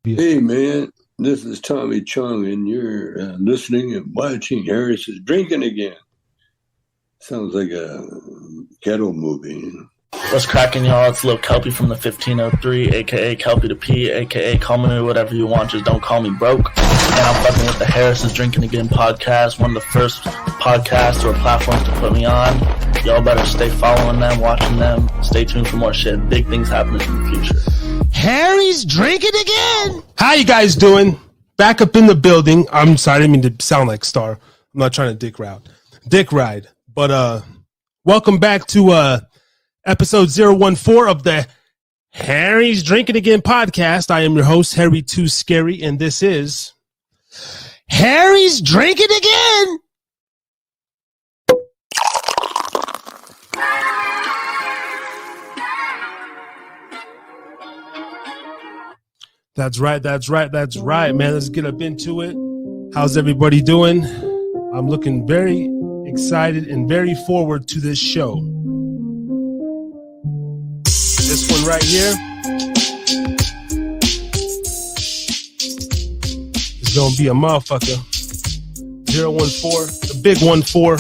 Hey man, this is Tommy Chung, and you're listening and watching Harris's Drinking Again. Sounds like a ghetto movie. What's cracking, y'all? It's Lil Kelpie from the 1503, aka Kelpie the P, aka call me whatever you want, just don't call me broke. And I'm fucking with the Harris's Drinking Again podcast, one of the first podcasts or platforms to put me on. Y'all better stay following them, watching them. Stay tuned for more shit. Big things happening in the future. Harry's drinking again. How you guys doing? Back up in the building. I'm sorry, I didn't mean to sound like Star. I'm not trying to dick ride. But welcome back to episode 014 of the Harry's Drinking Again podcast. I am your host, Harry Too Scary, and this is Harry's drinking again. That's right, man. Let's get up into it. How's everybody doing? I'm looking very excited and very forward to this show. This one right here is gonna be a motherfucker. 014, the big 14.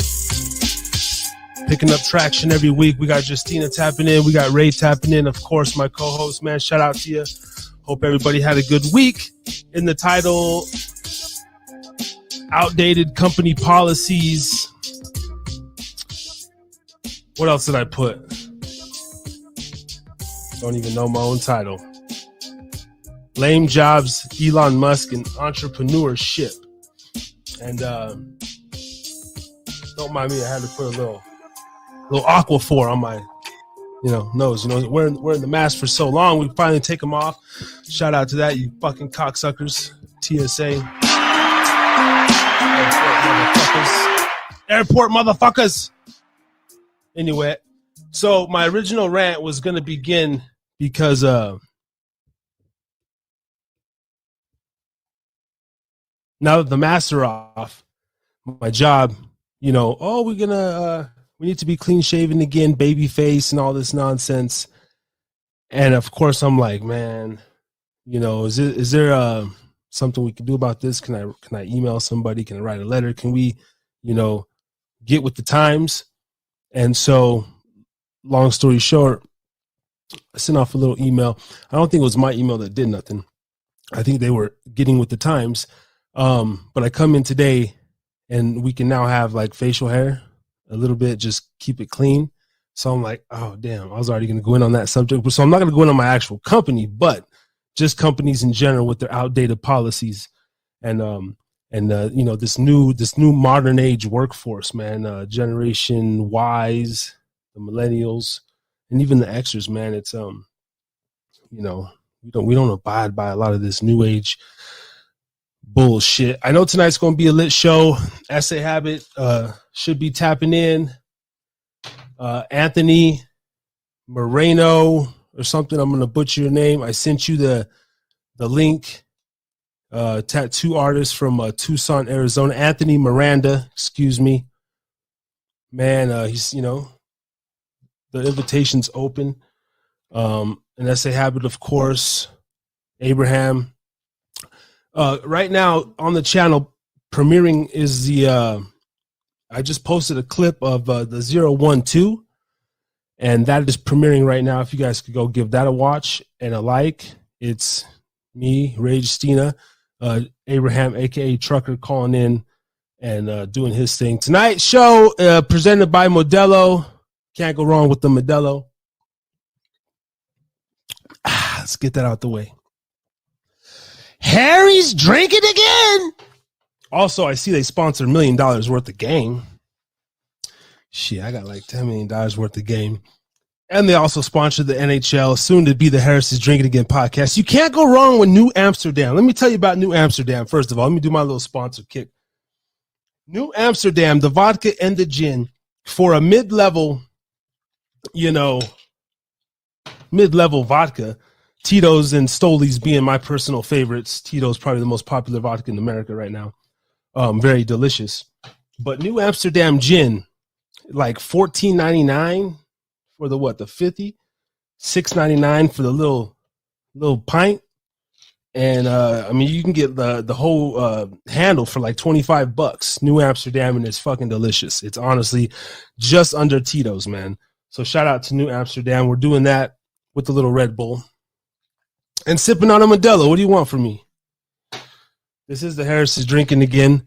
Picking up traction every week. We got Justina tapping in. We got Ray tapping in. Of course, my co-host, man. Shout out to you. Hope everybody had a good week. In the title, outdated company policies. What else did I put? Don't even know my own title. Lame jobs, Elon Musk, and entrepreneurship. And don't mind me, I had to put a little Aquaphor on my nose. Wearing the mask for so long, we finally take them off. Shout out to that, you fucking cocksuckers. TSA. Airport motherfuckers. Anyway, so my original rant was going to begin because now that the masks are off, my job, we need to be clean shaven again, baby face and all this nonsense. And of course I'm like, man, is there something we can do about this? Can I email somebody? Can I write a letter? Can we, get with the times? And so, long story short, I sent off a little email. I don't think it was my email that did nothing. I think they were getting with the times. But I come in today and we can now have like facial hair a little bit, just keep it clean. So I'm like, oh, damn, I was already going to go in on that subject. So I'm not going to go in on my actual company, but just companies in general with their outdated policies and this new modern age workforce, man, Generation Ys, the millennials, and even the Xers, man. It's, we don't abide by a lot of this new age bullshit. I know tonight's going to be a lit show. Essay Habit should be tapping in. Anthony Moreno or something. I'm going to butcher your name. I sent you the link. Tattoo artist from Tucson, Arizona. Anthony Miranda, excuse me. Man, he's, the invitation's open. And Essay Habit, of course. Abraham. Right now on the channel, premiering is I just posted a clip of the 012, and that is premiering right now. If you guys could go give that a watch and a like. It's me, Ray Justina, Abraham, aka Trucker, calling in and doing his thing. Tonight's show presented by Modelo. Can't go wrong with the Modelo. Let's get that out the way. Harry's drinking again. Also, I see they sponsor $1 million worth of game. Shit, I got like $10 million worth of game. And they also sponsor the NHL, soon to be the Harris's Drinking Again podcast. You can't go wrong with New Amsterdam. Let me tell you about New Amsterdam. First of all, let me do my little sponsor kick. New Amsterdam, the vodka and the gin for a mid-level vodka. Tito's and Stoli's being my personal favorites. Tito's probably the most popular vodka in America right now. Very delicious. But New Amsterdam gin, like $14.99 for the 50, $6.99 for the little pint. And I mean, you can get the whole handle for like $25. New Amsterdam, and it's fucking delicious. It's honestly just under Tito's, man. So shout out to New Amsterdam. We're doing that with the little Red Bull and sipping on a Modelo. What do you want from me? This is the Harris is Drinking again.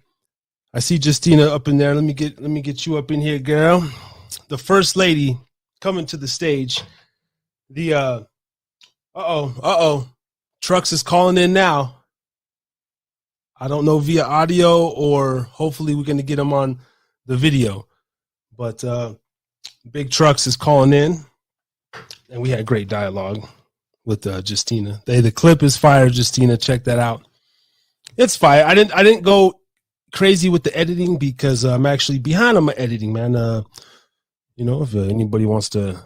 I see Justina up in there. Let me get you up in here, girl. The first lady coming to the stage. The Trucks is calling in now. I don't know via audio or hopefully we're going to get him on the video. But Big Trucks is calling in. And we had great dialogue with Justina. The clip is fire, Justina. Check that out. It's fire. I didn't go crazy with the editing because I'm actually behind on my editing, man. If anybody wants to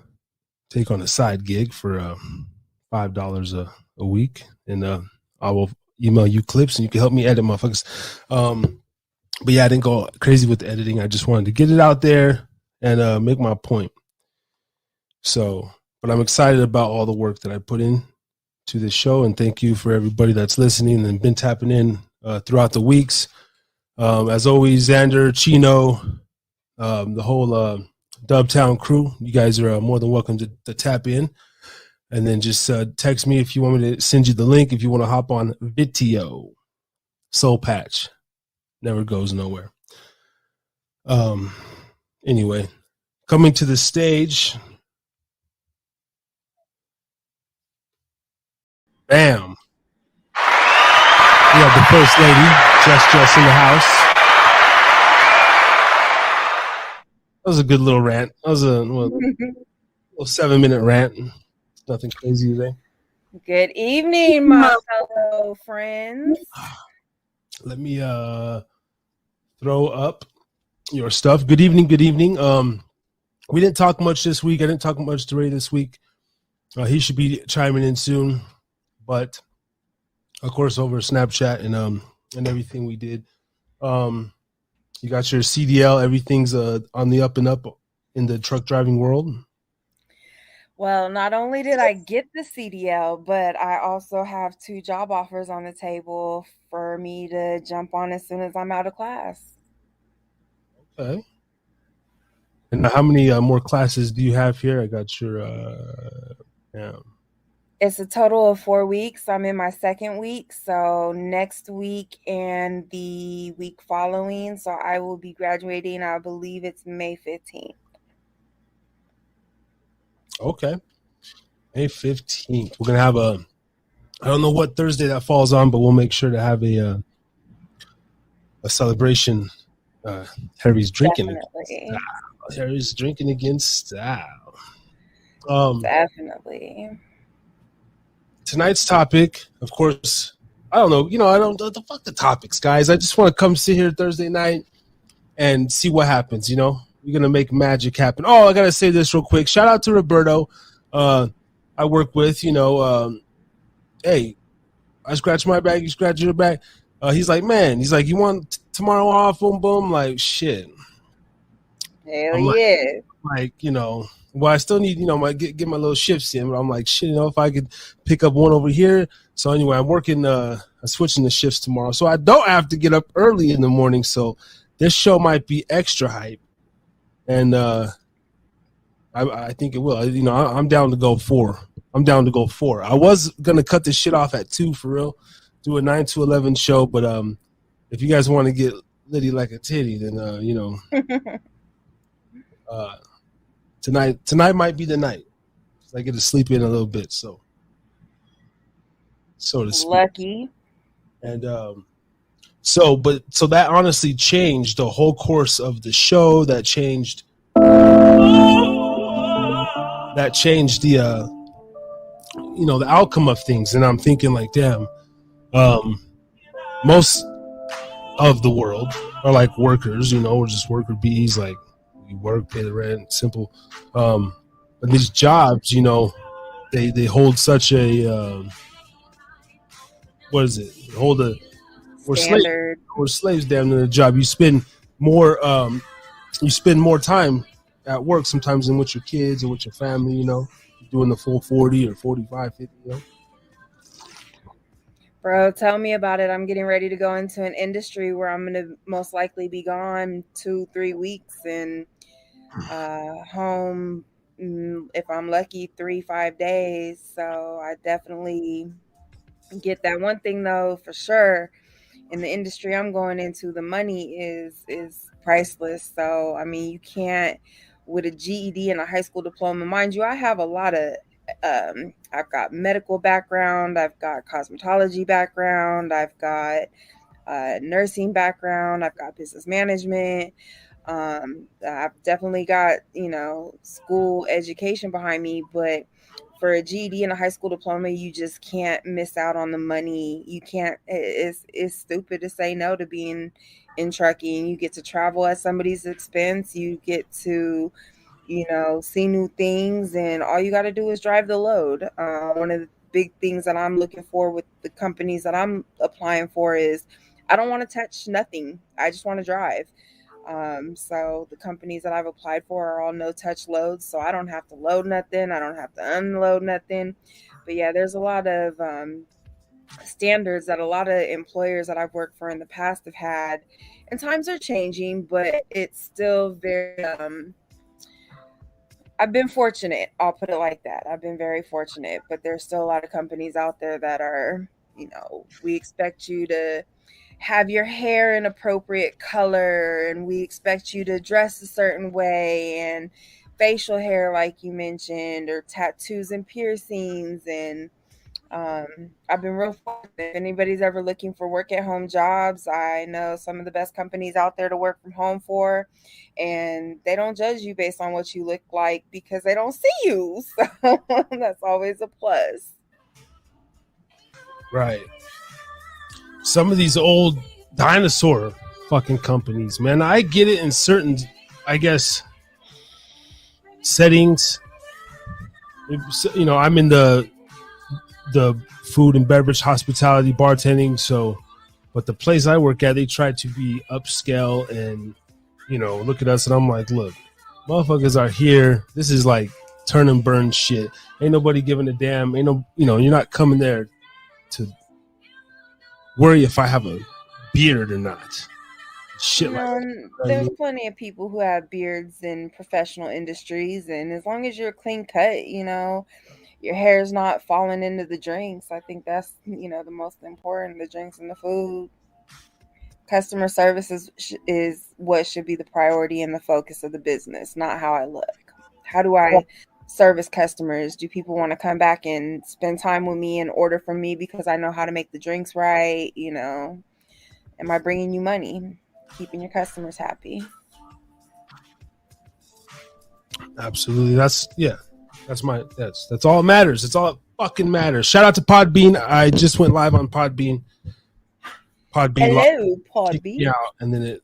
take on a side gig for $5 a week, and I will email you clips and you can help me edit, motherfuckers. But yeah, I didn't go crazy with the editing. I just wanted to get it out there and make my point. So, but I'm excited about all the work that I put in to this show, and thank you for everybody that's listening and been tapping in throughout the weeks. As always, Xander, Chino, the whole Dubtown crew, you guys are more than welcome to tap in. And then just text me if you want me to send you the link, if you want to hop on Vitio. Soul Patch. Never goes nowhere. Anyway, coming to the stage. Bam. We have the first lady, Jess in the house. That was a good little rant. That was a little 7-minute rant. Nothing crazy today. Good evening, my fellow friends. Let me throw up your stuff. Good evening. We didn't talk much this week. I didn't talk much to Ray this week. He should be chiming in soon. But of course, over Snapchat and everything we did. You got your CDL. Everything's on the up and up in the truck driving world. Well, not only did I get the CDL, but I also have 2 job offers on the table for me to jump on as soon as I'm out of class. Okay. And how many more classes do you have here? I got your It's a total of 4 weeks. I'm in my 2nd week, so next week and the week following. So I will be graduating, I believe it's May 15th. Okay. May 15th. We're going to have I don't know what Thursday that falls on, but we'll make sure to have a celebration. Harry's drinking. Definitely. Harry's drinking again style. Definitely. Tonight's topic, of course, I don't know. I don't the fuck the topics, guys. I just want to come sit here Thursday night and see what happens, We're going to make magic happen. Oh, I got to say this real quick. Shout out to Roberto. I work with, hey, I scratch my back, you scratch your back. He's like, you want tomorrow off? Boom, boom. Like, shit. Hell yeah. Well, I still need, get my little shifts in, but I'm like, shit, if I could pick up one over here. So anyway, I'm working, I'm switching the shifts tomorrow. So I don't have to get up early in the morning. So this show might be extra hype. And I think it will. I'm down to go 4. I was going to cut this shit off at 2 for real. Do a 9 to 11 show. But if you guys want to get litty like a titty, then, tonight might be the night. I get to sleep in a little bit. So to speak. Lucky. And so that honestly changed the whole course of the show. That changed the the outcome of things. And I'm thinking like, damn, most of the world are like workers, we're just worker bees, like we work, pay the rent, simple. But these jobs, they hold such a what is it? We're slaves down in the job. You spend more time at work sometimes than with your kids or with your family, doing the full 40 or 45, 50, Bro, tell me about it. I'm getting ready to go into an industry where I'm going to most likely be gone 2-3 weeks and home, if I'm lucky, 3-5 days. So I definitely get that. One thing though, for sure, in the industry I'm going into, the money is priceless. So I mean, you can't, with a GED and a high school diploma. Mind you, I have a lot of I've got medical background, I've got cosmetology background, I've got nursing background, I've got business management. I've definitely got, school education behind me, but for a GED and a high school diploma, you just can't miss out on the money. You can't. It's stupid to say no to being in trucking. You get to travel at somebody's expense. You get to, see new things, and all you got to do is drive the load. One of the big things that I'm looking for with the companies that I'm applying for is I don't want to touch nothing. I just want to drive. So the companies that I've applied for are all no touch loads. So I don't have to load nothing. I don't have to unload nothing. But yeah, there's a lot of standards that a lot of employers that I've worked for in the past have had. And times are changing, but it's still very, I've been fortunate. I'll put it like that. I've been very fortunate, but there's still a lot of companies out there that are, we expect you to have your hair an appropriate color, and we expect you to dress a certain way, and facial hair like you mentioned, or tattoos and piercings. And I've been real fortunate. If anybody's ever looking for work at home jobs, I know some of the best companies out there to work from home for, and they don't judge you based on what you look like because they don't see you. So that's always a plus. Right. Some of these old dinosaur fucking companies, man. I get it in certain, I guess, settings. I'm in the food and beverage, hospitality, bartending. So, but the place I work at, they try to be upscale and, look at us. And I'm like, look, motherfuckers are here. This is like turn and burn shit. Ain't nobody giving a damn. Ain't no, you're not coming there to worry if I have a beard or not. Shit like that. There's plenty of people who have beards in professional industries, and as long as you're clean cut, your hair's not falling into the drinks. I think that's, the most important, the drinks and the food. Customer service is what should be the priority and the focus of the business, not how I look. How do I service customers? Do people want to come back and spend time with me and order from me because I know how to make the drinks right? Am I bringing you money? Keeping your customers happy. Absolutely. That's all that matters. It's all that fucking matters. Shout out to Podbean. I just went live on Podbean. Hello, Podbean. Yeah, and then it,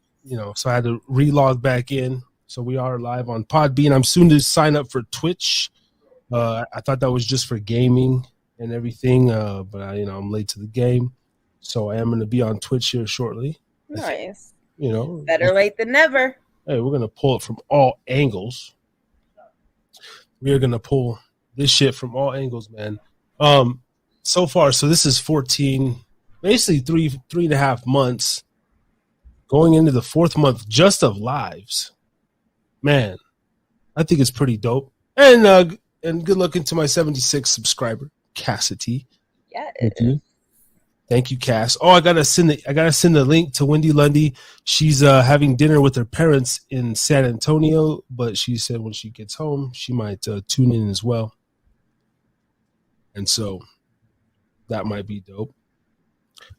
so I had to relog back in. So we are live on Podbean. I'm soon to sign up for Twitch. I thought that was just for gaming and everything, but I'm late to the game. So I am going to be on Twitch here shortly. Nice. Better late than never. Hey, we're going to pull it from all angles. We are going to pull this shit from all angles, man. So far, so this is 14, basically 3.5 months going into the 4th month just of lives. Man, I think it's pretty dope. And good looking to my 76 subscriber, Cassidy. Yeah. Thank you, Cass. Oh, I gotta send the link to Wendy Lundy. She's having dinner with her parents in San Antonio, but she said when she gets home, she might tune in as well. And so that might be dope.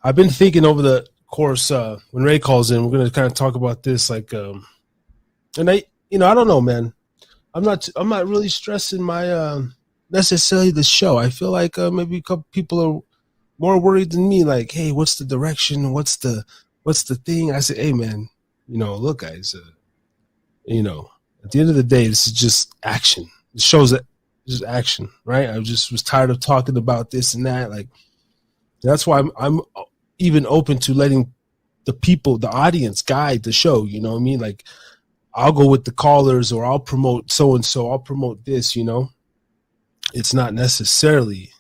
I've been thinking over the course, when Ray calls in, we're gonna kind of talk about this, like, and I don't know, man. I'm not really stressing my necessarily the show. I feel like maybe a couple people are more worried than me, like, hey, what's the direction? What's the thing? I say, hey, man, look, guys, at the end of the day, this is just action. It shows that this is action, right? I was tired of talking about this and that. Like, that's why I'm even open to letting the people, the audience, guide the show. You know what I mean? Like, I'll go with the callers, or I'll promote so and so. I'll promote this. It's not necessarily,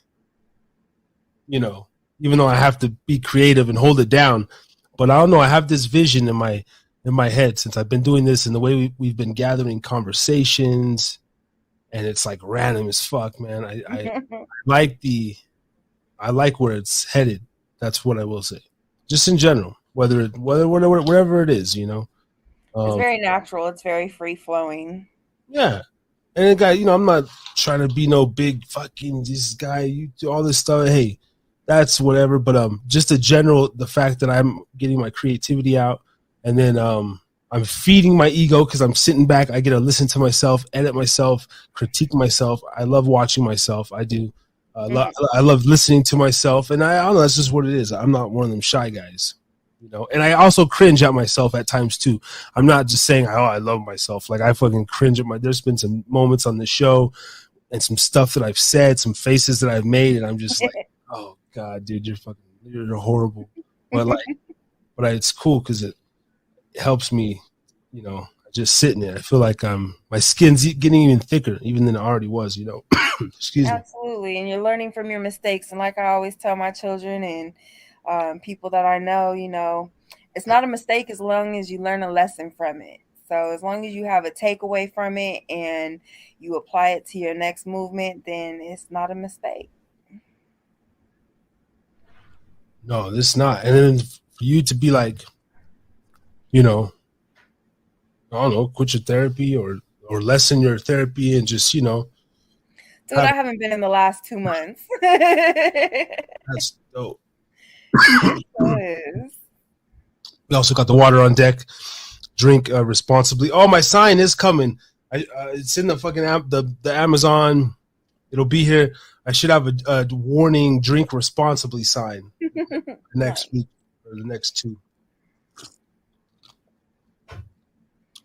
even though I have to be creative and hold it down. But I don't know. I have this vision in my head since I've been doing this, and the way we've been gathering conversations, and it's like random as fuck, man. I like where it's headed. That's what I will say. Just in general, whatever it is, you know. It's very natural. It's very free flowing. Yeah. And it got, I'm not trying to be no big fucking this guy, you do all this stuff. Hey, that's whatever. But just the fact that I'm getting my creativity out, and then I'm feeding my ego because I'm sitting back. I get to listen to myself, edit myself, critique myself. I love watching myself. I do. I love listening to myself, and I don't know. That's just what it is. I'm not one of them shy guys. And I also cringe at myself at times too. I'm not just saying, oh, I love myself. Like I fucking cringe at there's been some moments on the show and some stuff that I've said, some faces that I've made, and I'm just like, oh God, dude, you're horrible. But it's cool because it helps me, just sitting there. I feel like my skin's getting even thicker, even than it already was, Excuse me. Absolutely. And you're learning from your mistakes. And like I always tell my children and people that I know, it's not a mistake as long as you learn a lesson from it. So as long as you have a takeaway from it and you apply it to your next movement, then it's not a mistake. No, it's not. And then for you to be like, I don't know, quit your therapy or lessen your therapy and just, Dude, I haven't been in the last 2 months. That's dope. We also got the water on deck. Drink responsibly. Oh, my sign is coming. It's in the fucking the Amazon. It'll be here. I should have a warning: drink responsibly sign next week or the next 2.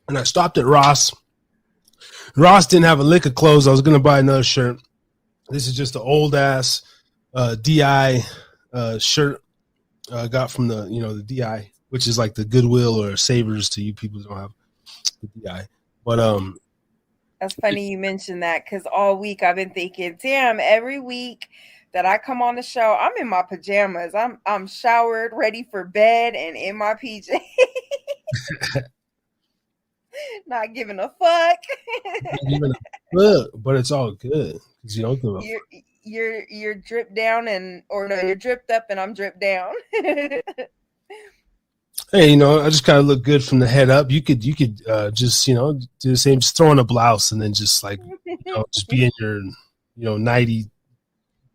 And I stopped at Ross. Ross didn't have a lick of clothes. I was gonna buy another shirt. This is just an old ass DI shirt. Got from the DI, which is like the Goodwill or Savers to you people who don't have the DI. But that's funny you mentioned that because all week I've been thinking, damn, every week that I come on the show, I'm in my pajamas. I'm showered, ready for bed, and in my PJ. Not giving a fuck. But it's all good because you don't give a fuck. You're dripped down you're dripped up and I'm dripped down. Hey, I just gotta look good from the head up. You could just do the same, just throw on a blouse and then just like just be in your nighty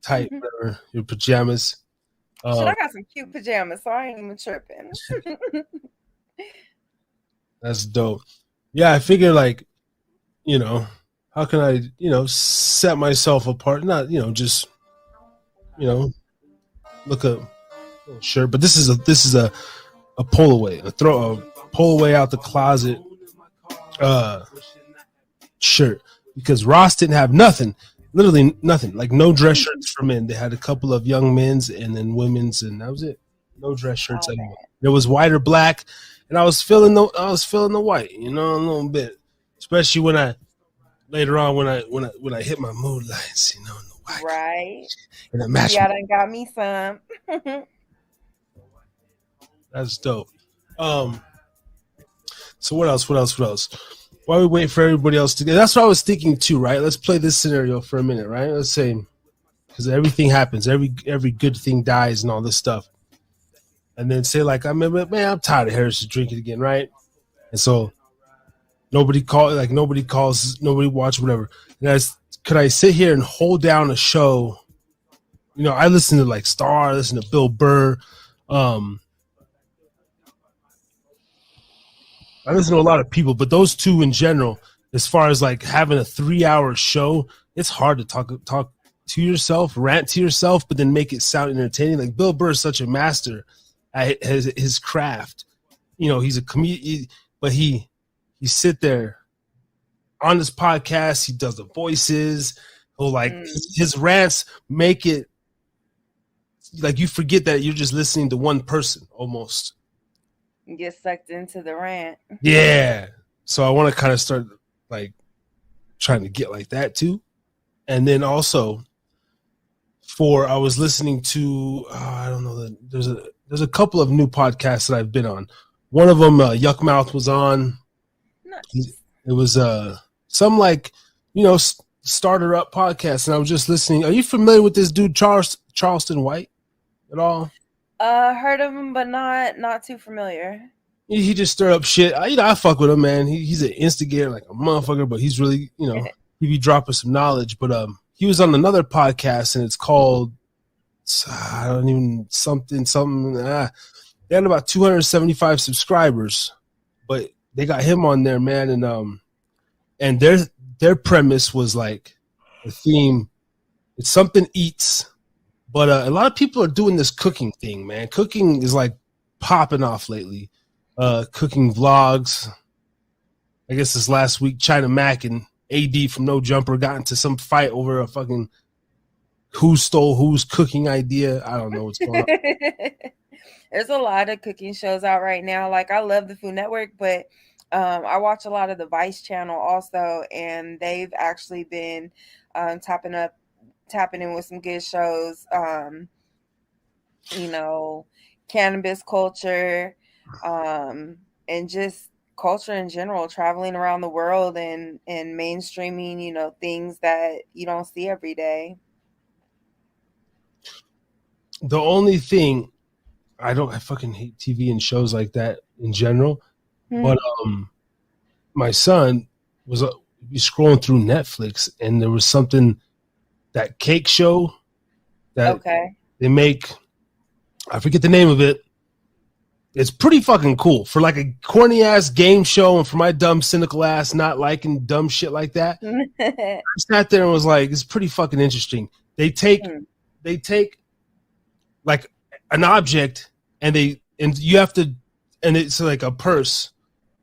type whatever, your pajamas. Shit, I got some cute pajamas, so I ain't even tripping. That's dope. Yeah, I figure like, how can I, set myself apart? Not, just, look a shirt. But this is a pull away, a pull away out the closet shirt because Ross didn't have nothing, literally nothing, like no dress shirts for men. They had a couple of young men's and then women's, and that was it. No dress shirts anymore. There was white or black, and I was feeling the white, a little bit, especially when I. Later on, when I hit my mood lights, the white, right? And it matched. Yeah, I done got me some. That's dope. So what else? While we wait for everybody else to get, that's what I was thinking too, right? Let's play this scenario for a minute, right? Let's say, because everything happens, every good thing dies and all this stuff, and then say like, I'm tired of Harris drinking again, right? And so. Nobody calls, nobody watch, whatever. Could I sit here and hold down a show? I listen to like Star, I listen to Bill Burr. I listen to a lot of people, but those two in general, as far as like having a 3-hour show, it's hard to talk to yourself, rant to yourself, but then make it sound entertaining. Like Bill Burr is such a master at his craft. He's a comedian, but he sit there on this podcast. He does the voices. He'll his rants make it like you forget that you're just listening to one person almost. You get sucked into the rant. Yeah. So I want to kind of start like trying to get like that too. And then also I was listening to I don't know, there's a couple of new podcasts that I've been on. One of them, Yuck Mouth was on. Nice. It was some like, starter up podcast, and I was just listening. Are you familiar with this dude Charleston White at all? Heard of him, but not too familiar. He just stirred up shit. I fuck with him, man. He's an instigator like a motherfucker, but he's really, he be dropping some knowledge. But he was on another podcast, and it's called I don't even something. They had about 275 subscribers, but they got him on there, man, and their premise was like the theme. It's something eats, but a lot of people are doing this cooking thing, man. Cooking is like popping off lately. Cooking vlogs. I guess this last week, China Mac and AD from No Jumper got into some fight over a fucking who stole whose cooking idea. I don't know what's going on. There's a lot of cooking shows out right now. Like, I love the Food Network, but I watch a lot of the Vice channel also, and they've actually been tapping in with some good shows. Cannabis culture, and just culture in general, traveling around the world and mainstreaming, things that you don't see every day. The only thing I fucking hate TV and shows like that in general. But my son was scrolling through Netflix, and there was something, that cake show that they make. I forget the name of it. It's pretty fucking cool for like a corny ass game show, and for my dumb cynical ass not liking dumb shit like that. I sat there and was like, it's pretty fucking interesting. They take like an object, and it's like a purse,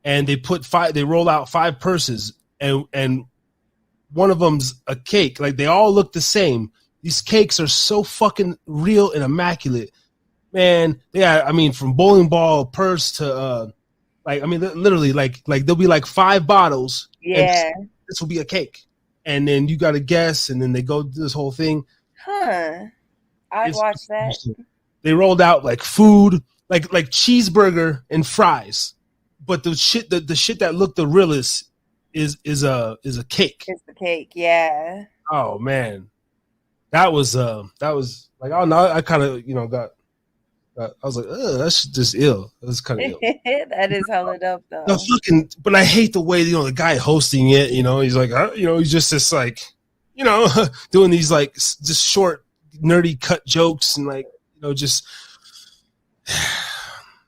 and they roll out 5 purses, and one of them's a cake. Like, they all look the same. These cakes are so fucking real and immaculate, man. Yeah, I mean, from bowling ball purse to literally, like there'll be like 5 bottles. Yeah, this will be a cake, and then you got to guess, and then they go do this whole thing. I'd watch that. They rolled out like food, like cheeseburger and fries, but the shit that looked the realest is a cake. It's the cake, yeah. Oh man, that was like, oh no, I kind of got. I was like, that's just ill. That's kind of ill. That is hella dope, though. No, but I hate the way the guy hosting it. He's like, he's just this like, doing these like just short, nerdy cut jokes, and like, just.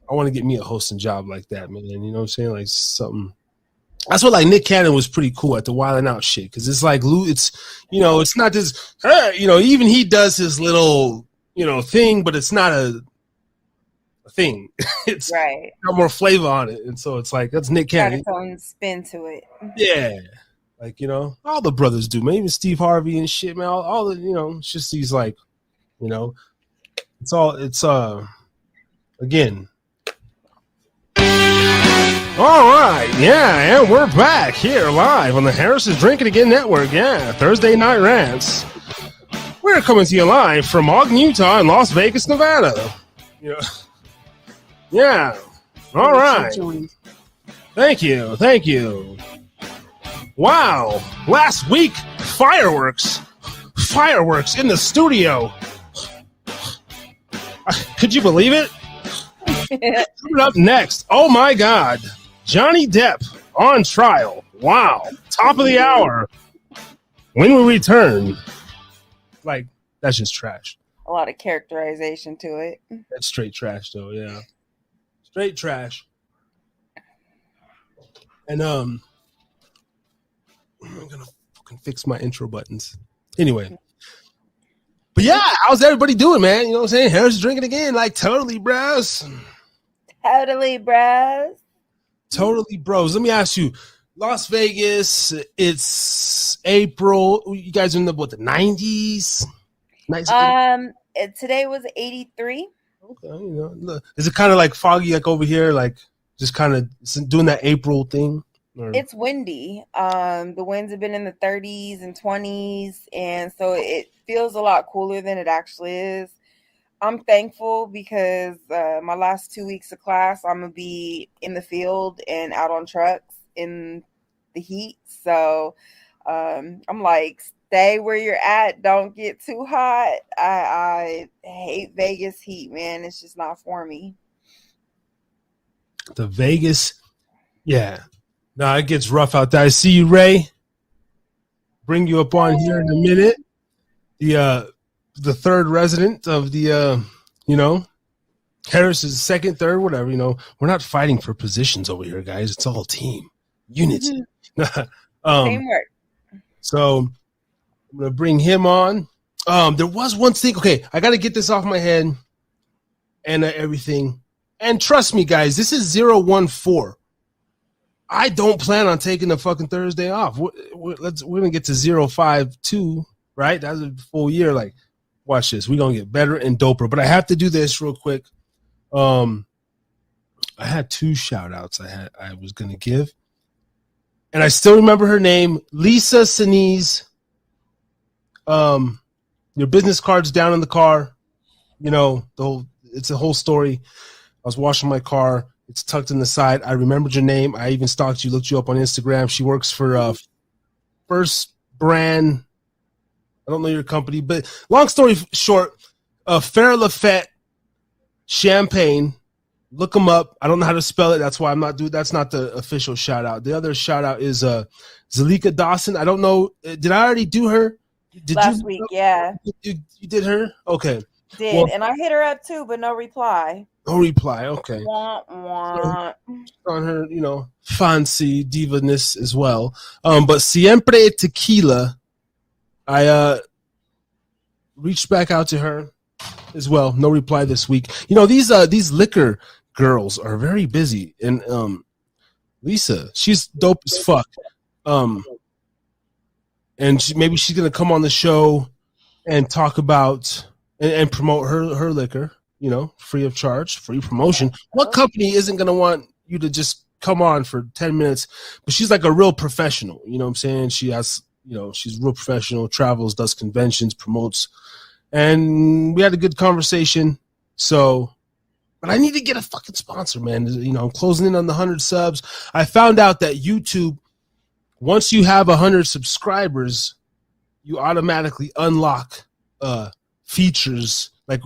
I want to get me a hosting job like that, man. You know what I'm saying? Like something. That's what like Nick Cannon was pretty cool at the Wildin' Out shit, because it's like it's it's not this even he does his little thing, but it's not a thing. It's right. Got more flavor on it, and so it's like that's Nick Cannon. Got its own spin to it. Yeah, like all the brothers do, man. Even Steve Harvey and shit, man. All the it's just these like it's again. All right, yeah, and we're back here live on the Harris's Drinkin' Again Network. Yeah, Thursday Night Rants. We're coming to you live from Ogden, Utah, and Las Vegas, Nevada. Yeah. All right. Thank you. Wow, last week fireworks in the studio. Could you believe it? Coming up next, oh my God, Johnny Depp on trial. Wow, top of the hour. When we return, like, that's just trash. A lot of characterization to it. That's straight trash, though. Yeah, straight trash. And I'm gonna fucking fix my intro buttons. Anyway. But yeah, how's everybody doing, man? You know what I'm saying? Harris is drinking again, like totally, bros. Totally, bros. Totally, bros. Let me ask you, Las Vegas, it's April. You guys are in the 90s? Nice. Today was 83. Okay, is it kind of like foggy, like over here, like just kind of doing that April thing? Or? It's windy. The winds have been in the 30s and 20s, and so it feels a lot cooler than it actually is. I'm thankful because my last 2 weeks of class, I'm gonna be in the field and out on trucks in the heat. So I'm like, stay where you're at. Don't get too hot. I hate Vegas heat, man. It's just not for me. The Vegas, yeah. No, it gets rough out there. I see you, Ray. Bring you up on here in a minute. The third resident of the Harris is second, third, whatever. We're not fighting for positions over here, guys. It's all team unity. Teamwork. So I'm gonna bring him on. There was one thing. Okay, I got to get this off my head and everything. And trust me, guys, this is 014. I don't plan on taking the fucking Thursday off. We're gonna get to 052, right? That's a full year. Like, watch this. We're gonna get better and doper. But I have to do this real quick. I had 2 shout outs I was gonna give. And I still remember her name, Lisa Sinise. Your business card's down in the car. It's a whole story. I was washing my car. It's tucked in the side. I remembered your name. I even stalked you, looked you up on Instagram. She works for First Brand. I don't know your company, but long story short, Fair Lafette Champagne. Look them up. I don't know how to spell it. That's why I'm not doing. That's not the official shout out. The other shout out is Zalika Dawson. I don't know. Did I already do her? Last week, yeah. You did her? Okay. And I hit her up too, but no reply. No reply. Okay. Wah, wah. On her, fancy diva-ness as well. But Siempre Tequila, I reached back out to her as well. No reply this week. These liquor girls are very busy, and Lisa, she's dope as fuck. And maybe she's gonna come on the show and talk about and promote her liquor. Free of charge, free promotion. What company isn't gonna want you to just come on for 10 minutes? But she's like a real professional. You know what I'm saying? She has, she's real professional. Travels, does conventions, promotes. And we had a good conversation. So, but I need to get a fucking sponsor, man. I'm closing in on the 100 subs. I found out that YouTube, once you have 100 subscribers, you automatically unlock features. Like,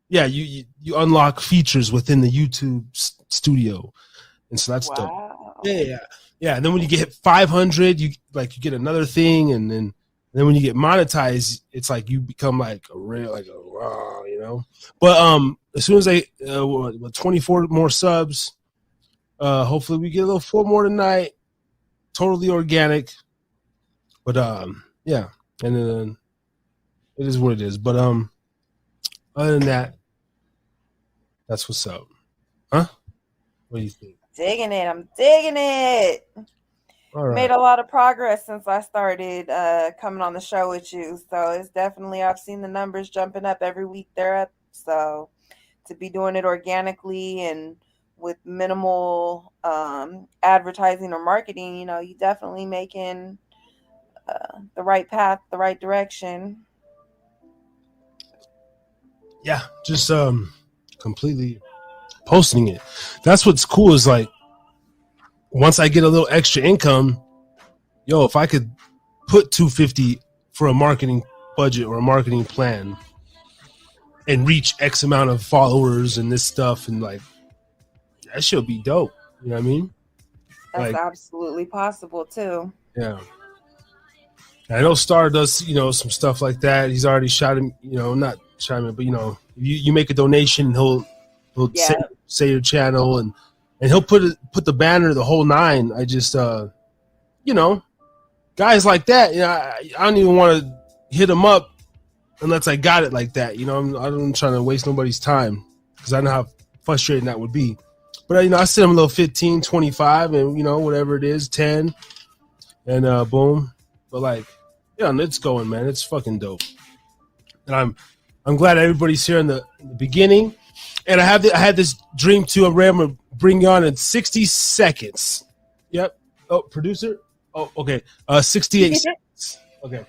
you unlock features within the YouTube studio. And so that's dope. Yeah. And then when you get 500, you get another thing. And then when you get monetized, it's like you become like a real, But as soon as 24 more subs, hopefully we get a little 4 more tonight. Totally organic. But yeah. And then it is what it is. But other than that, that's what's up. Huh? What do you think? I'm digging it. All right. Made a lot of progress since I started coming on the show with you. So it's definitely, I've seen the numbers jumping up every week they're up. So to be doing it organically and with minimal advertising or marketing, you definitely making the right path, the right direction. Yeah, just completely posting it. That's what's cool is like once I get a little extra income, if I could put $250 for a marketing budget or a marketing plan and reach X amount of followers and this stuff, and like that should be dope. You know what I mean? That's absolutely possible too. Yeah. I know Star does, some stuff like that. He's already shot him, not shot him, but you make a donation, he'll say your channel and he'll put the banner, the whole 9. I just guys like that, I don't even want to hit him up unless I got it like that. I'm trying to waste nobody's time because I know how frustrating that would be. But I send him a little 15, 25, and whatever it is, 10, and boom. But it's going, man. It's fucking dope. And I'm glad everybody's here in the beginning. And I had this dream too. I'm going to bring you on in 60 seconds. Yep. Oh, producer. Oh, okay. 68 seconds. Okay.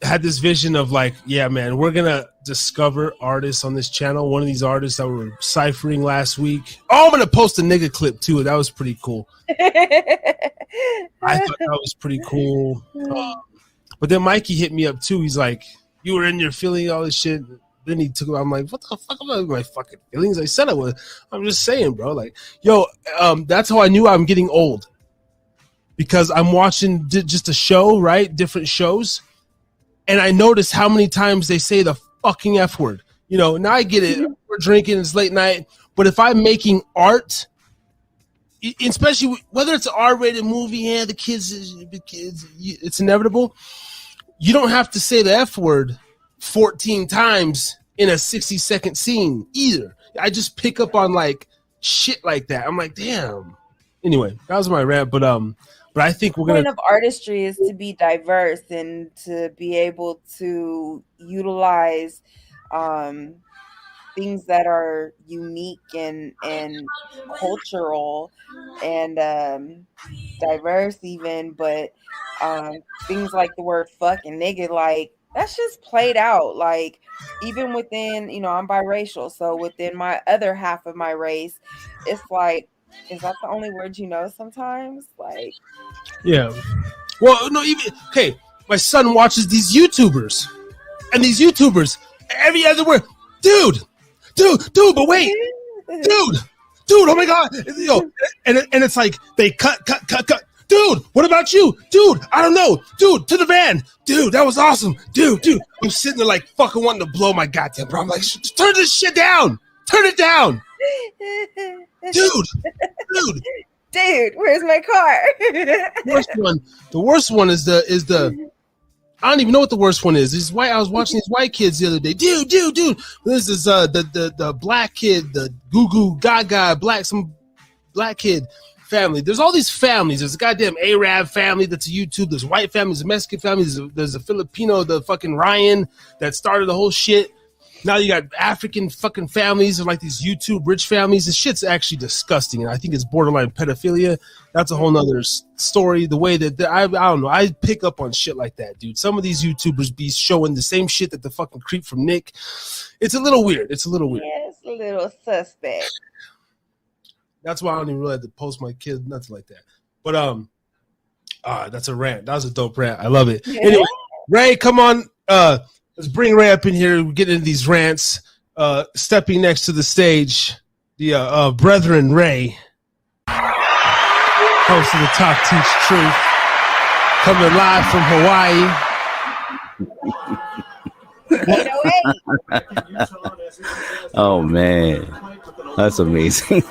Had this vision of like, yeah, man, we're gonna discover artists on this channel. One of these artists that were ciphering last week. Oh, I'm gonna post a nigga clip too. That was pretty cool. I thought that was pretty cool. But then Mikey hit me up too. He's like, you were in your feeling all this shit. Then he took it. I'm like, what the fuck? I'm not in my fucking feelings. I said I was. I'm just saying, bro. Like, yo, that's how I knew I'm getting old. Because I'm watching just a show, right? Different shows. And I notice how many times they say the fucking F word. You know, now I get it. We're drinking, it's late night. But if I'm making art, especially whether it's an R-rated movie, yeah, the kids, it's inevitable. You don't have to say the F word 14 times in a 60-second scene either. I just pick up on like shit like that. I'm like, damn. Anyway, that was my rant. But I think we're gonna. The point of artistry is to be diverse and to be able to utilize things that are unique and cultural and diverse even, but things like the word fuck and nigga, like that's just played out. Like even within, you know, I'm biracial, so within my other half of my race, it's like, is that the only word you know sometimes? Like, yeah. Well, no, even okay. My son watches these YouTubers, and these YouTubers, every other word, dude. But wait, dude. Oh my god, yo, and it's like they cut. Dude, what about you? Dude, I don't know. Dude, to the van. Dude, that was awesome. Dude. I'm sitting there like fucking wanting to blow my goddamn bro. I'm like, turn this shit down. Turn it down. Dude, where's my car? The worst one is the I don't even know what the worst one is. This white. I was watching these white kids the other day. Dude. This is the black kid, the goo goo gaga some black kid family. There's all these families. There's a goddamn Arab family that's a YouTube. There's white families, a Mexican family. There's a Filipino, the fucking Ryan that started the whole shit. Now you got African fucking families or like these YouTube rich families. This shit's actually disgusting, and I think it's borderline pedophilia. That's a whole nother story. The way that I don't know. I pick up on shit like that, dude. Some of these YouTubers be showing the same shit that the fucking creep from Nick. It's a little weird. Yeah, it's a little suspect. That's why I don't even really have to post my kid, nothing like that. But that's a rant. That was a dope rant. I love it. Anyway, Ray, come on. Let's bring Ray up in here. We get into these rants. Stepping next to the stage, the brethren Ray, host of the Talk Teach Truth, coming live from Hawaii. Oh man, that's amazing.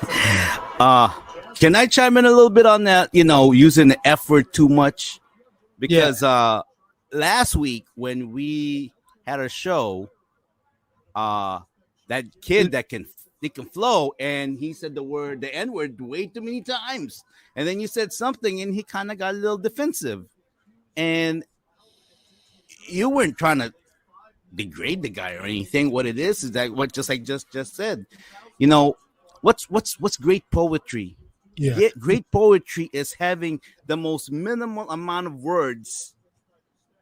Can I chime in a little bit on that? You know, using the F word too much, because last week when we had a show, that kid that can flow, and he said the N-word way too many times, and then you said something and he kind of got a little defensive, and you weren't trying to degrade the guy or anything. What it is that what just said, you know, what's great poetry? Yeah. Great poetry is having the most minimal amount of words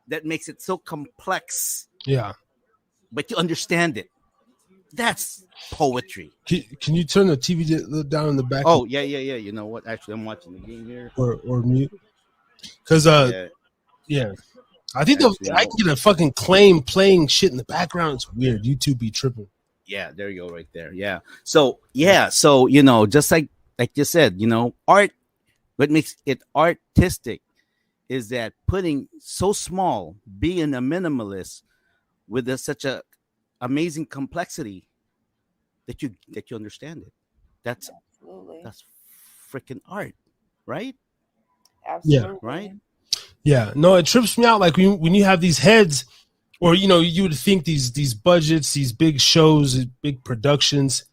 that makes it so complex. Yeah. But you understand it. That's poetry. Can you turn the TV down in the back? Oh, yeah. You know what? Actually, I'm watching the game here. Or mute. Because, yeah. I think I can get a fucking claim playing shit in the background. It's weird. YouTube be tripping. Yeah, there you go right there. Yeah. So, you know, just like you said, you know, art, what makes it artistic is that putting so small, being a minimalist with such a amazing complexity that you understand it. That's freaking art, right? Absolutely. Yeah. Right? Yeah. No, it trips me out. Like when you have these heads, or you know, you would think these budgets, these big shows, big productions,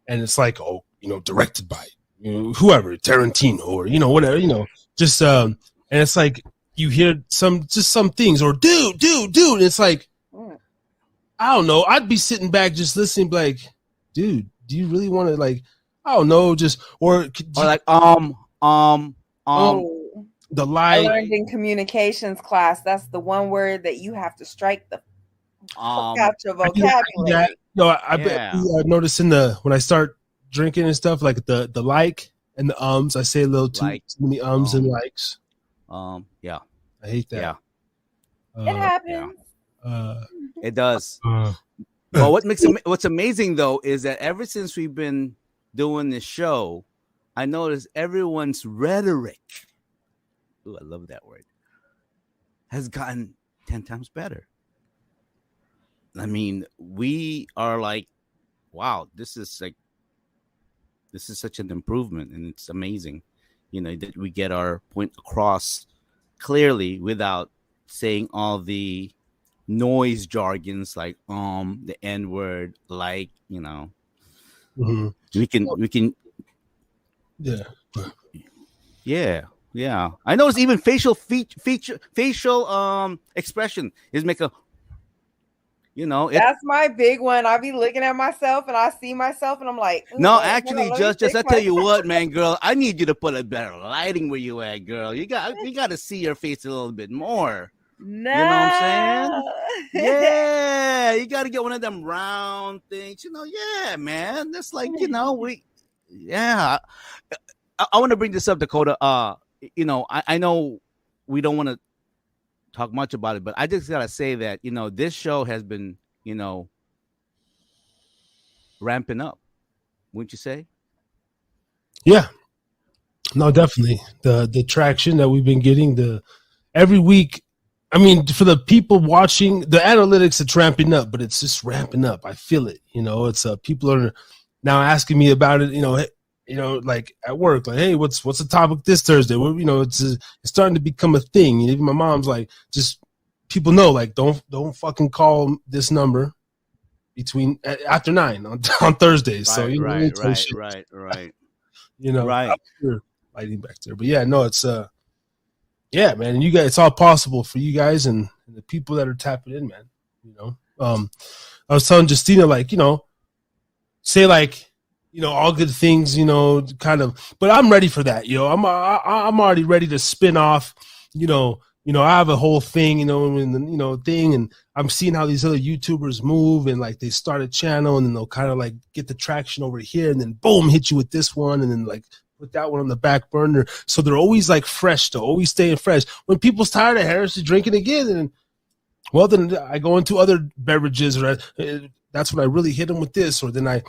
and it's like, oh, you know, directed by whoever, Tarantino, or you know, whatever, you know, just and it's like you hear some things, or dude, and it's like, I don't know. I'd be sitting back just listening, like, dude, do you really want to like? I don't know, just or like Oh, the I like. learned in communications class. That's the one word that you have to strike the fuck out your I do that. vocabulary. No, I bet Yeah. I notice when I start drinking and stuff, like the like and the ums, I say a little too many ums and likes. Yeah. I hate that. Yeah. It happens. It does. But what's amazing though is that ever since we've been doing this show, I noticed everyone's rhetoric. Ooh, I love that word. Has gotten 10 times better. I mean, we are like, wow, this is such an improvement, and it's amazing, that we get our point across clearly without saying all the noise jargons like the N word, like Mm-hmm. we can yeah. I notice even facial expression is make a that's my big one. I be looking at myself and I see myself and I'm like, no, actually, just I tell you what, man, girl, I need you to put a better lighting where you at, girl. We got to see your face a little bit more. No. You know what I'm saying? Yeah, you got to get one of them round things. Yeah, man. That's like, I want to bring this up, Dakota. I know we don't want to talk much about it, but I just gotta say that this show has been ramping up, wouldn't you say? Yeah, no, definitely the traction that we've been getting every week. I mean, for the people watching, the analytics, it's ramping up, but it's just ramping up. I feel it. It's people are now asking me about it. Like at work, like, hey, what's the topic this Thursday? Well, it's starting to become a thing. Even my mom's like, just people know, like, don't fucking call this number between after 9 on Thursdays. Right, So right. Right. Lighting back there, but yeah, no, it's yeah, man. And you guys, it's all possible for you guys and the people that are tapping in, man. I was telling Justina, like, say like, all good things, kind of, but I'm ready for that. I'm already ready to spin off, I have a whole thing, thing, and I'm seeing how these other YouTubers move, and like they start a channel and then they'll kind of like get the traction over here and then boom, hit you with this one and then like put that one on the back burner. So they're always like fresh, though, always staying fresh. When people's tired of Harris drinking again, and well, then I go into other beverages, or that's when I really hit them with this, or then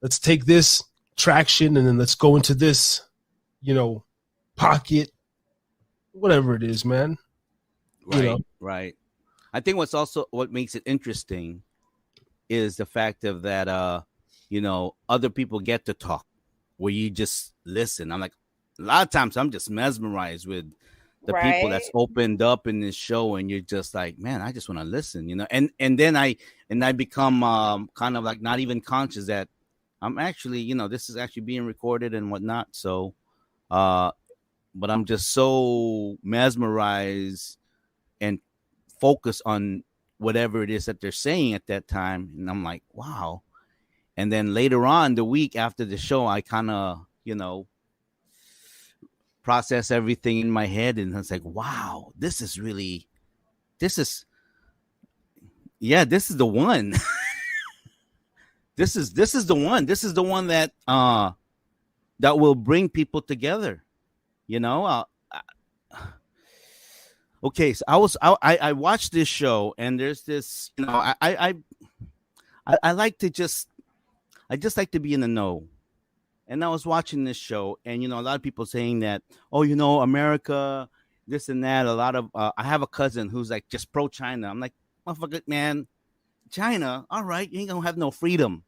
let's take this traction and then let's go into this, pocket, whatever it is, man. Right. I think what makes it interesting is the fact of that, other people get to talk where you just listen. I'm like, a lot of times I'm just mesmerized with the people that's opened up in this show, and you're just like, man, I just want to listen, and then I become kind of like not even conscious that I'm actually, this is actually being recorded and whatnot. So, but I'm just so mesmerized and focused on whatever it is that they're saying at that time. And I'm like, wow. And then later on the week after the show, I kind of, process everything in my head. And it's like, wow, this is the one. This is the one. This is the one that that will bring people together. Okay, so I watched this show, and there's this, I like to I just like to be in the know. And I was watching this show, and a lot of people saying that, oh, America, this and that. A lot of I have a cousin who's like just pro China. I'm like, motherfucker, man, China, all right, you ain't gonna have no freedom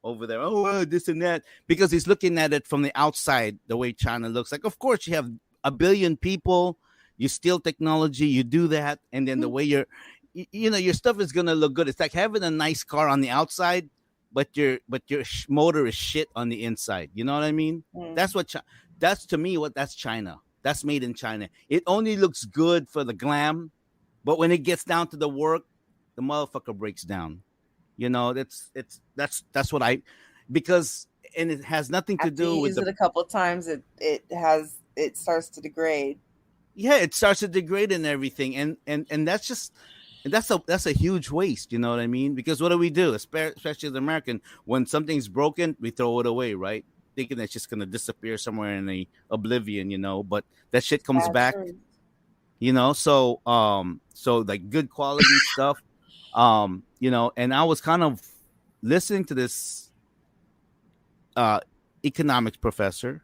over there. Oh, this and that, because he's looking at it from the outside, the way China looks like. Of course, you have 1 billion people, you steal technology, you do that, and then the way your stuff is gonna look good. It's like having a nice car on the outside, but your motor is shit on the inside. You know what I mean? That's to me that's China. That's made in China. It only looks good for the glam, but when it gets down to the work, the motherfucker breaks down. That's what because and it has nothing to After do you with use it a couple of times, it starts to degrade. yeah, it starts to degrade and everything, and that's a huge waste. You know what I mean? Because what do we do, especially as American, when something's broken, we throw it away, right? Thinking it's just gonna disappear somewhere in the oblivion, but that shit comes Sad back, truth. so like good quality stuff, and I was kind of listening to this uh economics professor,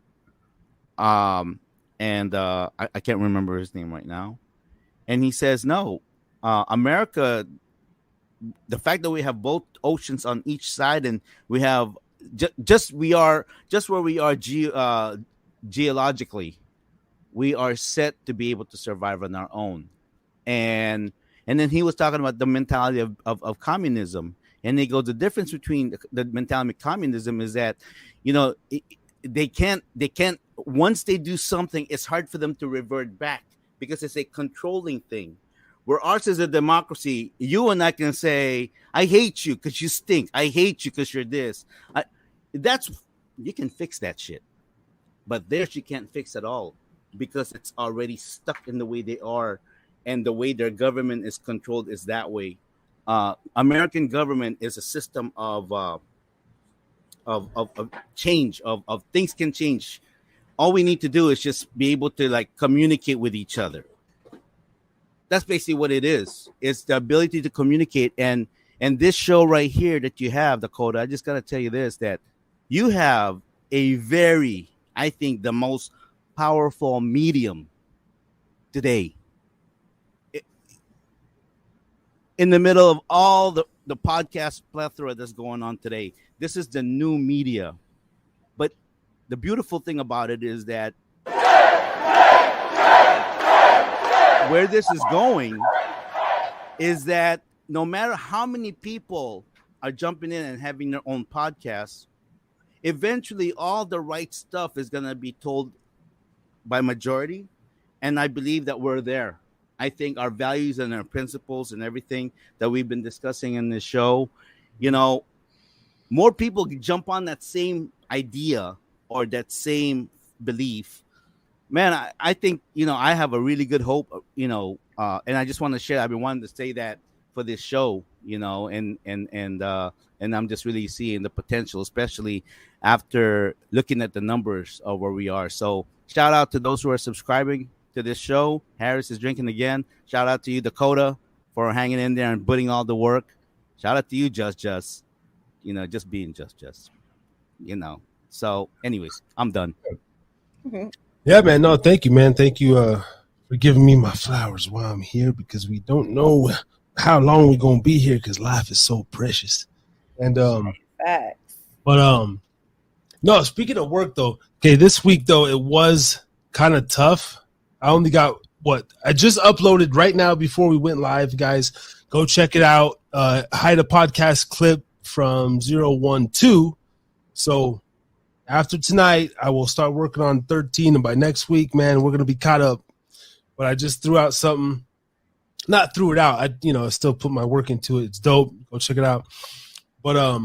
and I can't remember his name right now, and he says no, America, the fact that we have both oceans on each side, and we have we are just where we are geologically, we are set to be able to survive on our own. And and then he was talking about the mentality of communism, and they go, the difference between the mentality of communism is that, they can't once they do something, it's hard for them to revert back because it's a controlling thing. Where ours is a democracy, you and I can say, I hate you because you stink, I hate you because you're this. That's You can fix that shit, but theirs you can't fix at all because it's already stuck in the way they are, and the way their government is controlled is that way. American government is a system of change, of things can change. All we need to do is just be able to like communicate with each other. That's basically what it is. It's the ability to communicate. And this show right here that you have, Dakota, I just gotta tell you this, that you have a very, I think, the most powerful medium today. In the middle of all the podcast plethora that's going on today, this is the new media. But the beautiful thing about it is that where this is going is that no matter how many people are jumping in and having their own podcasts, eventually all the right stuff is going to be told by majority. And I believe that we're there. I think our values and our principles and everything that we've been discussing in this show, more people jump on that same idea or that same belief. Man, I think, I have a really good hope, and I just want to share. I've been wanting to say that for this show, and I'm just really seeing the potential, especially after looking at the numbers of where we are. So shout out to those who are subscribing to this show. Harris is drinking again. Shout out to you, Dakota, for hanging in there and putting all the work. Shout out to you, just being just. So anyways, I'm done. Yeah, man. No, thank you, man. Thank you for giving me my flowers while I'm here, because we don't know how long we're gonna be here because life is so precious. And Facts. but no, speaking of work though, okay, this week though it was kind of tough. I only got I just uploaded right now before we went live, guys. Go check it out. Hide a podcast clip from 012. So after tonight, I will start working on 13, and by next week, man, we're gonna be caught up. But I just threw out something. Not threw it out. I still put my work into it. It's dope. Go check it out. But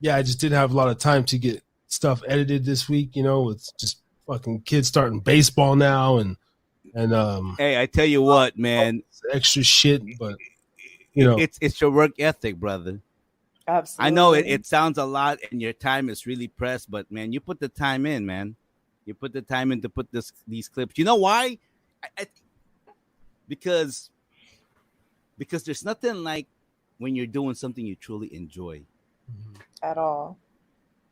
yeah, I just didn't have a lot of time to get stuff edited this week. With just fucking kids starting baseball now, and hey, I tell you what, man, extra shit. But it's your work ethic, brother. Absolutely. I know it sounds a lot and your time is really pressed, but man, you put the time in, man. You put the time in to put these clips. You know why? Because there's nothing like when you're doing something you truly enjoy. At all.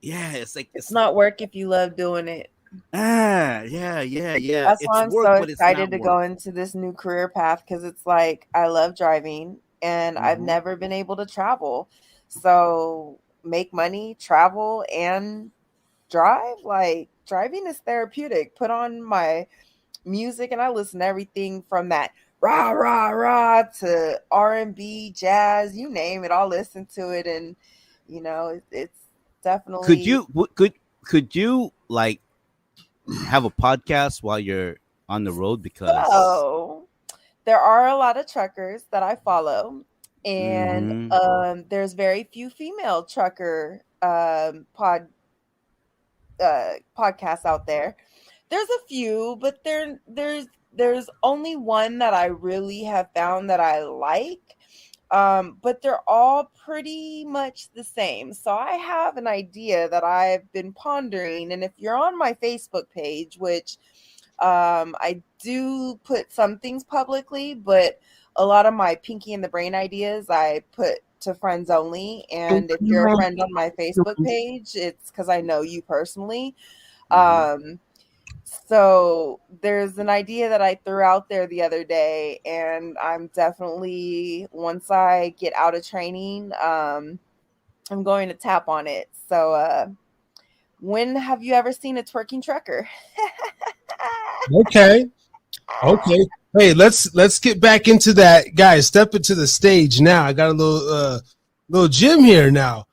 Yeah, it's like it's not work if you love doing it. Yeah. That's why I'm so excited to go into this new career path, because it's like I love driving and I've never been able to travel. So make money, travel, and drive. Like, driving is therapeutic. Put on my music and I listen to everything from that rah rah rah to R&B, jazz, you name it. I'll listen to it, and it's definitely. Could you like have a podcast while you're on the road? Because there are a lot of truckers that I follow. And there's very few female trucker podcasts out there. There's a few, but there's only one that I really have found that I like. But they're all pretty much the same. So I have an idea that I've been pondering. And if you're on my Facebook page, which I do put some things publicly, but a lot of my Pinky and the Brain ideas I put to friends only. And if you're a friend on my Facebook page, it's because I know you personally. So there's an idea that I threw out there the other day, and I'm definitely, once I get out of training, I'm going to tap on it. So when have you ever seen a twerking trucker? Okay. Hey, let's get back into that, guys. Step into the stage now. I got a little gym here now.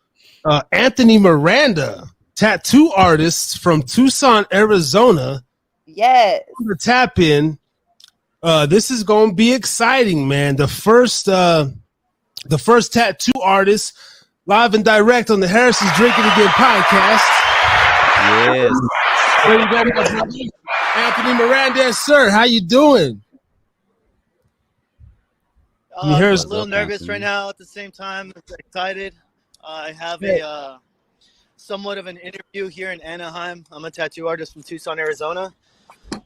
Anthony Miranda, tattoo artist from Tucson, Arizona. Yes. To tap in. This is going to be exciting, man. The first tattoo artist live and direct on the Harris's Drinkin Again podcast. Yes. There you go, Anthony Miranda, sir. How you doing? I'm a little nervous right now. At the same time, excited. I have a somewhat of an interview here in Anaheim. I'm a tattoo artist from Tucson, Arizona.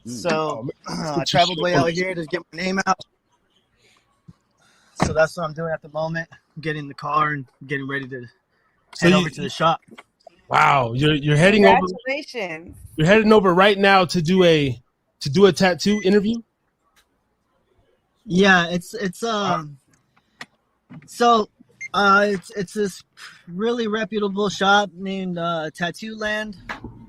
So I traveled way out here to get my name out. So that's what I'm doing at the moment. I'm getting in the car and getting ready to head over to the shop. Wow, you're heading over. Congratulations. You're heading over right now to do a tattoo interview. Yeah, it's this really reputable shop named Tattoo Land,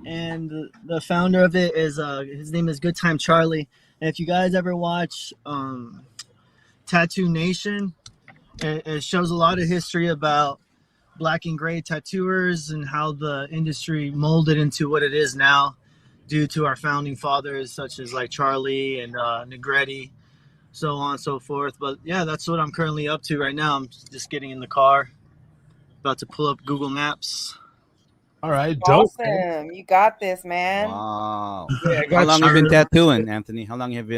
and the founder of it is his name is Good Time Charlie. And if you guys ever watch Tattoo Nation, it shows a lot of history about black and gray tattooers and how the industry molded into what it is now due to our founding fathers such as like Charlie and Negretti, so on and so forth. But yeah, that's what I'm currently up to right now. I'm just getting in the car, about to pull up Google Maps. All right, dope. Awesome. You got this, man. Wow. Yeah, How long have you been tattooing, Anthony? How long have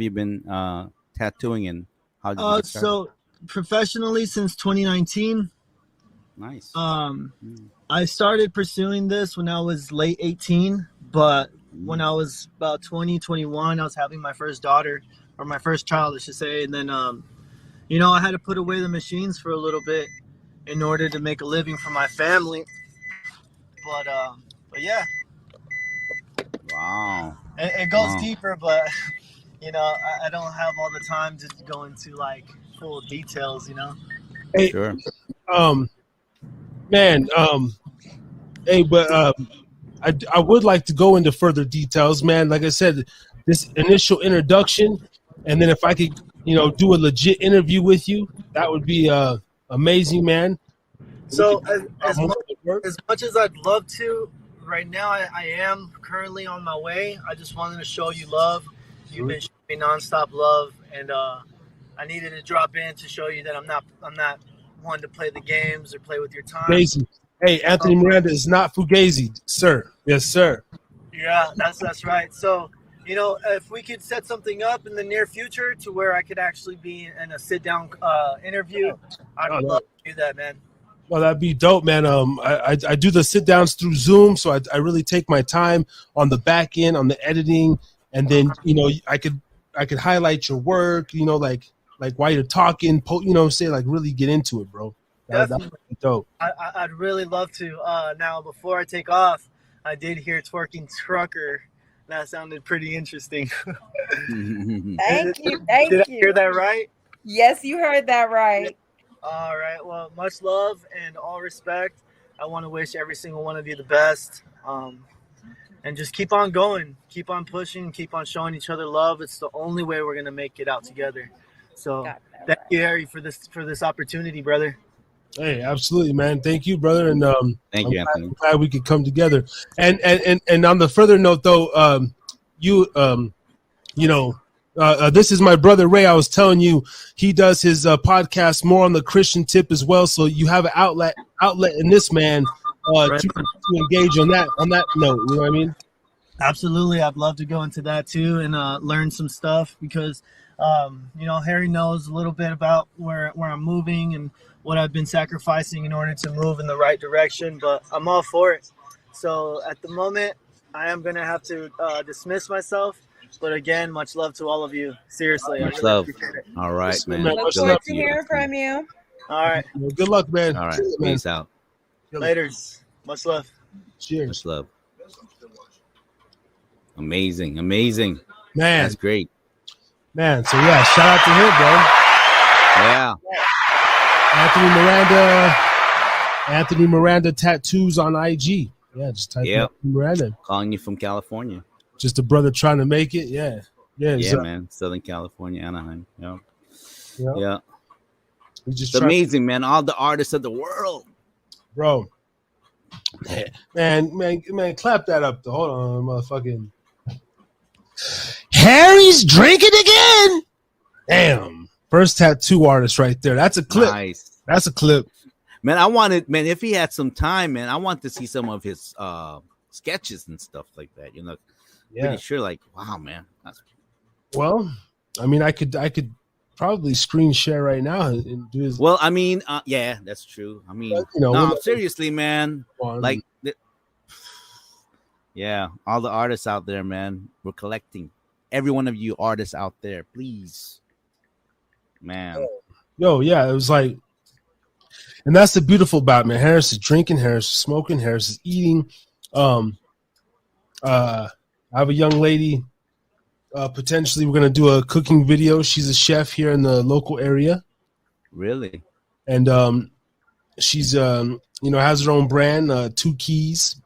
you been tattooing, and how did you get started? So professionally since 2019. Nice. I started pursuing this when I was late 18, but when I was about 20, 21, I was having my first daughter, or my first child, I should say. And then, I had to put away the machines for a little bit in order to make a living for my family. But yeah. Wow. It goes deeper, but, I don't have all the time to go into like full details, Hey, sure. Man, hey, but I would like to go into further details, man. Like I said, this initial introduction, and then if I could, do a legit interview with you, that would be amazing, man. So as much as I'd love to, right now I am currently on my way. I just wanted to show you love. You've been showing me nonstop love, and I needed to drop in to show you that I'm not one to play the games or play with your time. Fugazi. Hey, Anthony Miranda is not Fugazi, sir. Yes, sir. Yeah, that's right. So, if we could set something up in the near future to where I could actually be in a sit-down interview, I'd love to do that, man. Well, that'd be dope, man. I do the sit-downs through Zoom, so I really take my time on the back end, on the editing, and then, I could highlight your work, like while you're talking, say like really get into it, bro. That'd be dope. I'd really love to. Now, before I take off, I did hear twerking trucker. That sounded pretty interesting. Thank you. Did I hear that right? Yes, you heard that right. All right. Well, much love and all respect. I want to wish every single one of you the best. And just keep on going, keep on pushing, keep on showing each other love. It's the only way we're gonna make it out together. So thank you, Harry, for this opportunity, brother. Hey, absolutely, man. Thank you, brother. And thank you, Anthony. I'm glad we could come together. And on the further note, though, this is my brother Ray. I was telling you, he does his podcast more on the Christian tip as well. So you have an outlet in this man Right. to engage on that note. You know what I mean? Absolutely, I'd love to go into that too and learn some stuff because Harry knows a little bit about where I'm moving and what I've been sacrificing in order to move in the right direction. But I'm all for it. So at the moment, I am gonna have to dismiss myself. But again, much love to all of you. Seriously, I Much really love. appreciate it. All right, man. Man, Look much Good forward luck love. to to you. hearing from you. All right, Good luck, man. All right. Cheers, man. Peace out. laters. Much love. Cheers, Much love. Amazing. Amazing. man. That's great. Man, so yeah, shout out to him, bro. Yeah. Anthony Miranda tattoos on IG. Yeah, just type in Yep. Anthony Miranda. Calling you from California. Just a brother trying to make it. Yeah. Yeah. Yeah, man. Southern California, Anaheim. Yeah. Yeah. Yeah. We just It's try, amazing, man. All the artists of the world. bro. Man, clap that up. Hold on, motherfucking. Harry's drinking again. Damn. First tattoo artist right there. That's a clip. Nice. That's a clip. Man, I wanted, man, if he had some time, man, I want to see some of his sketches and stuff like that. You know, Yeah. pretty sure, like, wow, man. That's, Well, I mean, I could probably screen share right now and do his. well, I mean, yeah, that's true. I mean, But, you know, no, we'll- seriously, man. on. Like, yeah, all the artists out there, man. We're collecting. Every one of you artists out there, please, man. Yo, yeah, it was like, and that's the beautiful about it, man. Harris is drinking, Harris is smoking, Harris is eating. I have a young lady. Potentially, we're gonna do a cooking video. She's a chef here in the local area, Really? and she's has her own brand, Two Keys.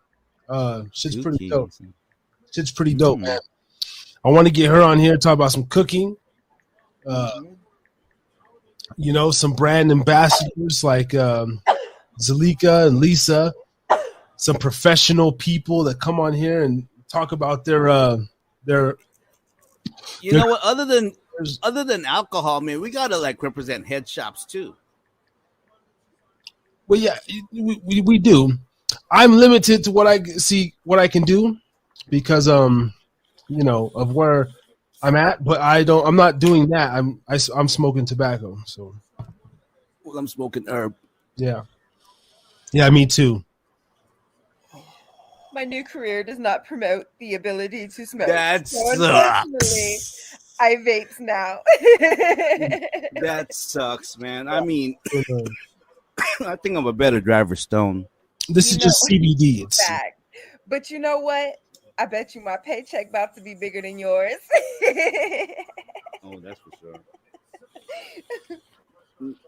Shit's Two pretty keys. dope. Shit's pretty dope, Mm. man. I want to get her on here, talk about some cooking. Some brand ambassadors like Zalika and Lisa, some professional people that come on here and talk about their You know what? Other than alcohol, man, we gotta like represent head shops too. well, yeah, we do. I'm limited to what I can do because of where I'm at, but I'm not doing that. I'm smoking tobacco, so Well, I'm smoking herb. yeah, me too. My new career does not promote the ability to smoke. That So unfortunately, sucks. I vape now. That sucks, man. I mean, I think I'm a better driver, Stone. This is just CBD. It's Fact. But you know what? I bet you my paycheck about to be bigger than yours. Oh, that's for sure.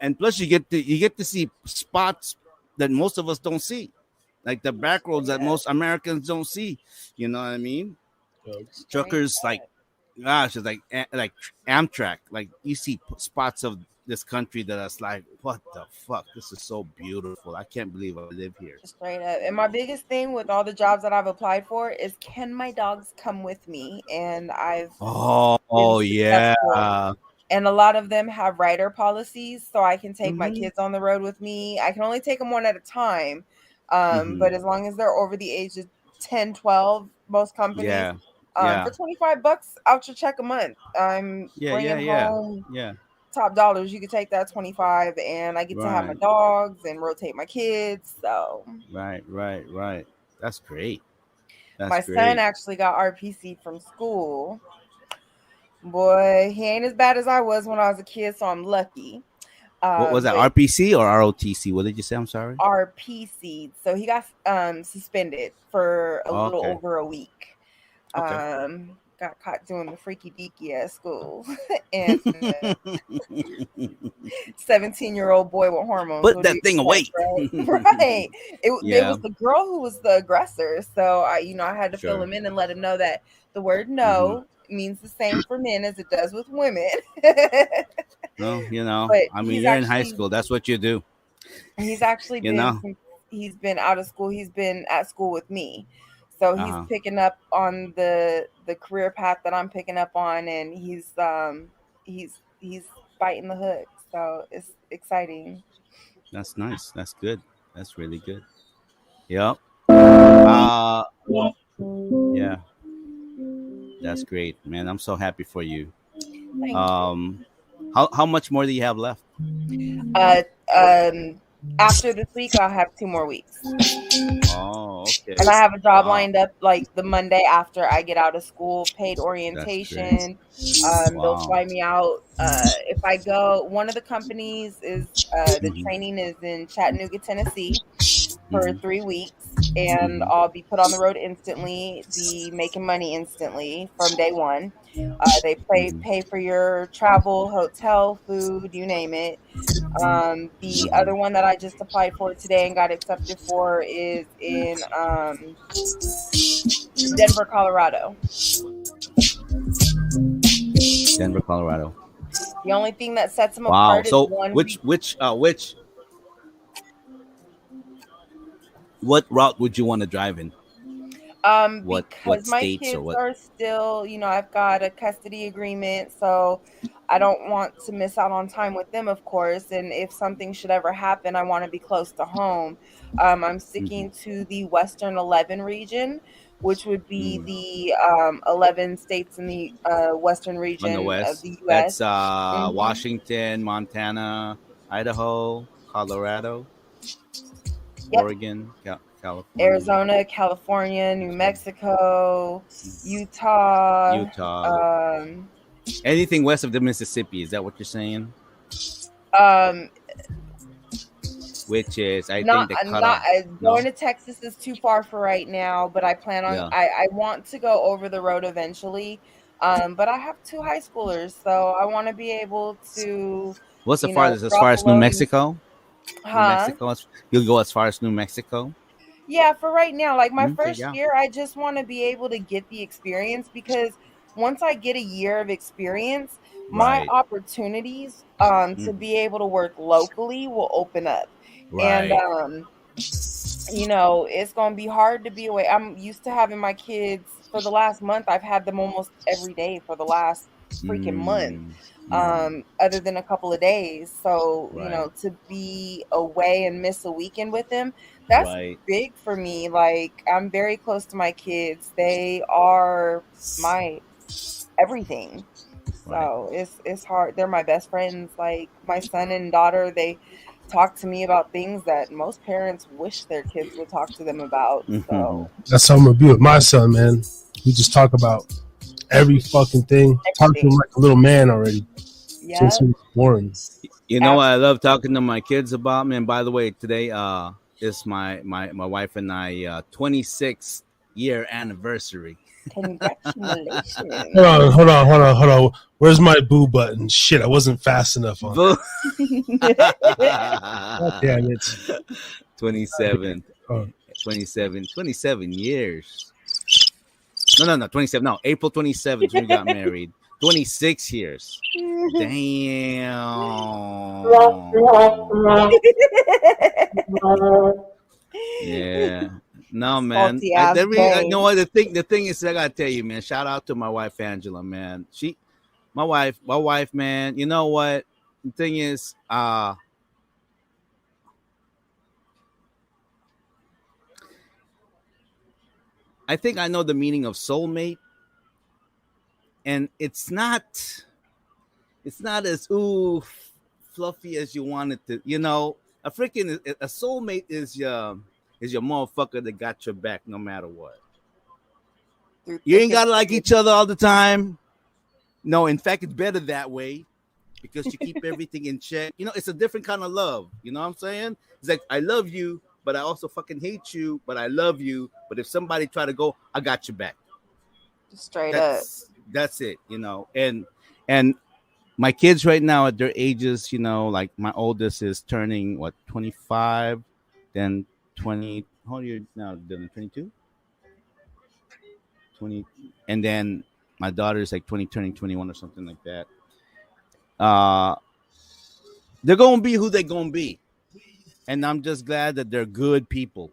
And plus, you get to see spots that most of us don't see, like the back roads that most Americans don't see. You know what I mean? Truckers, like, gosh, it's like Amtrak. Like you see spots of this country that is like, what the fuck? This is so beautiful. I can't believe I live here. Straight up. And my biggest thing with all the jobs that I've applied for is, can my dogs come with me? And I've Oh been yeah. successful. And a lot of them have rider policies, so I can take my Mhm. kids on the road with me. I can only take them one at a time. Mhm. But as long as they're over the age of 10, 12, most companies, Yeah. Yeah. for $25 out your check a month, I'm Yeah. bringing Yeah. home Yeah. top dollars. You could take that 25, and I get to have my Right. dogs and rotate my kids. So Right. That's great. That's my great. son actually got RPC from school. Boy, he ain't as bad as I was when I was a kid, so I'm lucky. What was that? But RPC or ROTC? What did you say? I'm sorry. RPC. So he got suspended for a little Okay. over a week. Okay. Got caught doing the freaky deaky at school. And 17-year-old boy with hormones. Put What do that you thing away. expect, right? Right. It Yeah. was the girl who was the aggressor. So I had to fill Sure. him in and let him know that the word no means the same for men as it does with women. Well, But I mean, he's you're in high actually- school. That's what you do. He's actually You been know? he's been out of school. He's been at school with me. So he's Uh-huh. picking up on the career path that I'm picking up on, and he's biting the hook. So it's exciting. That's nice. That's good. That's really good. Yep. Yeah, that's great, man. I'm so happy for you. Thank you. How much more do you have left? Uh, After this week, I'll have 2 more weeks. Oh, okay. And I have a job Wow, lined up like the Monday after I get out of school, paid that's great. orientation. They'll Wow. fly me out. If I go, one of the companies is the Hmm. training is in Chattanooga, Tennessee for Hmm. 3 weeks, and Hmm. I'll be put on the road instantly, be making money instantly from day one. They Hmm. pay for your travel, hotel, food, you name it. The Hmm. other one that I just applied for today and got accepted for is in Denver, Colorado. Denver, Colorado. The only thing that sets them Wow. apart is So one which week. what route would you want to drive in? What Because my states or kids what? are still, I've got a custody agreement, so I don't want to miss out on time with them, of course. And if something should ever happen, I want to be close to home. I'm Hmm. sticking to the Western 11 region, which would be Mm. the 11 states in the Western On the region of west, the that's U.S. Hmm. Washington, Montana, Idaho, Colorado, Yep. Oregon, California, Arizona, California, New Arizona, Mexico, mhm, Utah. Utah. Um, Anything west of the Mississippi, is that what you're saying? um, Which is, I Not think, the not cutoff. going No? to Texas is too far for right now, but I plan on Yeah. I want to go over the road eventually. But I have two high schoolers, so I want to be able to, What's the farthest? As far drop a as New load and Mexico? New huh? Mexico? You'll go as far as New Mexico? Yeah, for right now, like my Okay, first yeah. year, I just want to be able to get the experience because once I get a year of experience, my Right. opportunities to Hmm. be able to work locally will open up. And Right. it's going to be hard to be away. I'm used to having my kids for the last month. I've had them almost every day for the last freaking month, Mm. Mm. other than a couple of days. So, Right. to be away and miss a weekend with them, that's Right. big for me. Like, I'm very close to my kids. They are my everything. Right. So it's hard. They're my best friends. Like my son and daughter, they talk to me about things that most parents wish their kids would talk to them about. Hmm. So That's how I'm gonna be with my son, man. We just talk about every fucking thing. Talk to him everything. like a little man already. Since he Yep. was born. You know what I love talking to my kids about, man. By the way, today is my wife and I 26th year anniversary. Hold Congratulations. on, hold on, hold on, hold on. Where's my boo button? Shit, I wasn't fast enough on Boo. that. God damn it. 27, Oh, 27 years. No, 27. No, April 27th when we got married. 26 years. Damn. Yeah. No, man. Salty ass You know game. what? The thing is, I gotta tell you, man. Shout out to my wife Angela, man. My wife, man. You know what? The thing is, I think I know the meaning of soulmate, and it's not as fluffy as you want it to. A soulmate is your motherfucker that got your back no matter what. Through You thick ain't and gotta like thin. each other all the time. No, in fact, it's better that way because you keep everything in check. It's a different kind of love. You know what I'm saying? It's like I love you, but I also fucking hate you, but I love you. But if somebody try to go, I got your back. Just straight up. That's it. And my kids right now at their ages, like my oldest is turning what 25, then 20. How old are you now? Dylan? 22, 20, and then my daughter is like 20, turning 21 or something like that. Uh, they're gonna be who they're gonna be, and I'm just glad that they're good people,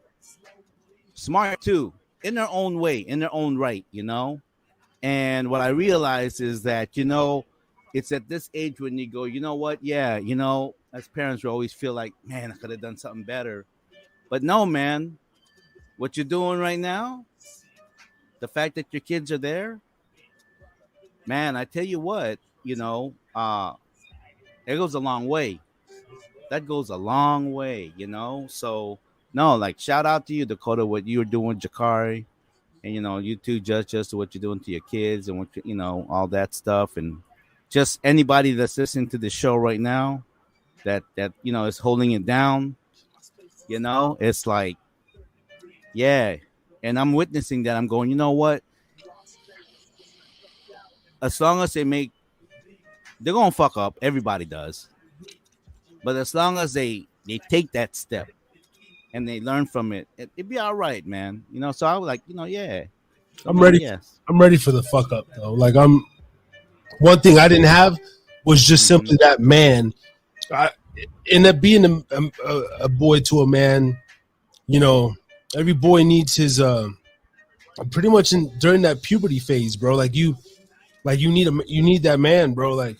smart too, in their own way, in their own right. And what I realize is that it's at this age when you go, you know what? Yeah, as parents, we always feel like, man, I could have done something better. But no, man, what you're doing right now, the fact that your kids are there, man, I tell you what, it goes a long way. That goes a long way. So no, like shout out to you, Dakota, what you were doing, Jakari, and you too, just what you're doing to your kids and what all that stuff, and just anybody that's listening to the show right now that is holding it down. It's like, yeah, and I'm witnessing that. I'm going, you know what? As long as they're gonna fuck up. Everybody does, but as long as they take that step and they learn from it'd be all right, man. So I was like, yeah, I'm ready. Yes, I'm ready for the fuck up though. Like one thing I didn't have was just simply that man. I end up being a boy to a man. Every boy needs his pretty much during that puberty phase, bro. Like you need that man, bro. Like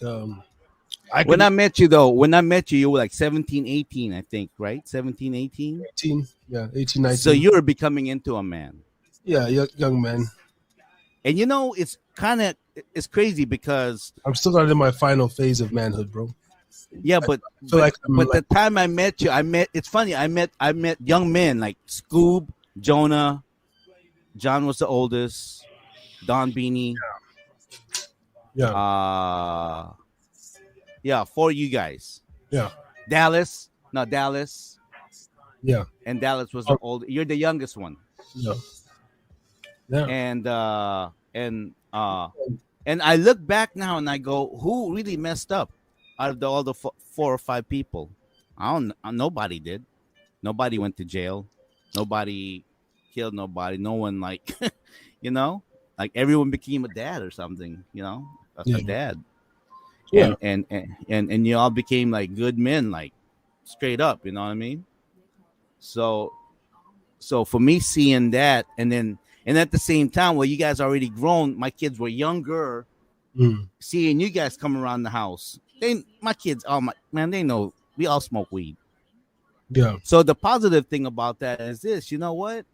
when I met you, you were like 17, 18, I think, right? 17, 18? 18, yeah, 18, 19. So you were becoming into a man. Yeah, young man. And it's crazy because I'm still not in my final phase of manhood, bro. Yeah, but the time I met you, it's funny, I met young men like Scoob, Jonah, John was the oldest, Don Beanie. Yeah. Yeah, 4 you guys. Yeah. Dallas. Yeah. And Dallas was the old. You're the youngest one. Yeah. Yeah. And I look back now and I go, who really messed up out of all the 4 or 5 people? Nobody did. Nobody went to jail. Nobody killed nobody. No one like everyone became a dad or something. A dad. Yeah. And you all became like good men, like straight up. You know what I mean? So for me seeing that, and at the same time, well, you guys already grown. My kids were younger. Seeing you guys come around the house, my kids, they know we all smoke weed. Yeah. So the positive thing about that is this: you know what?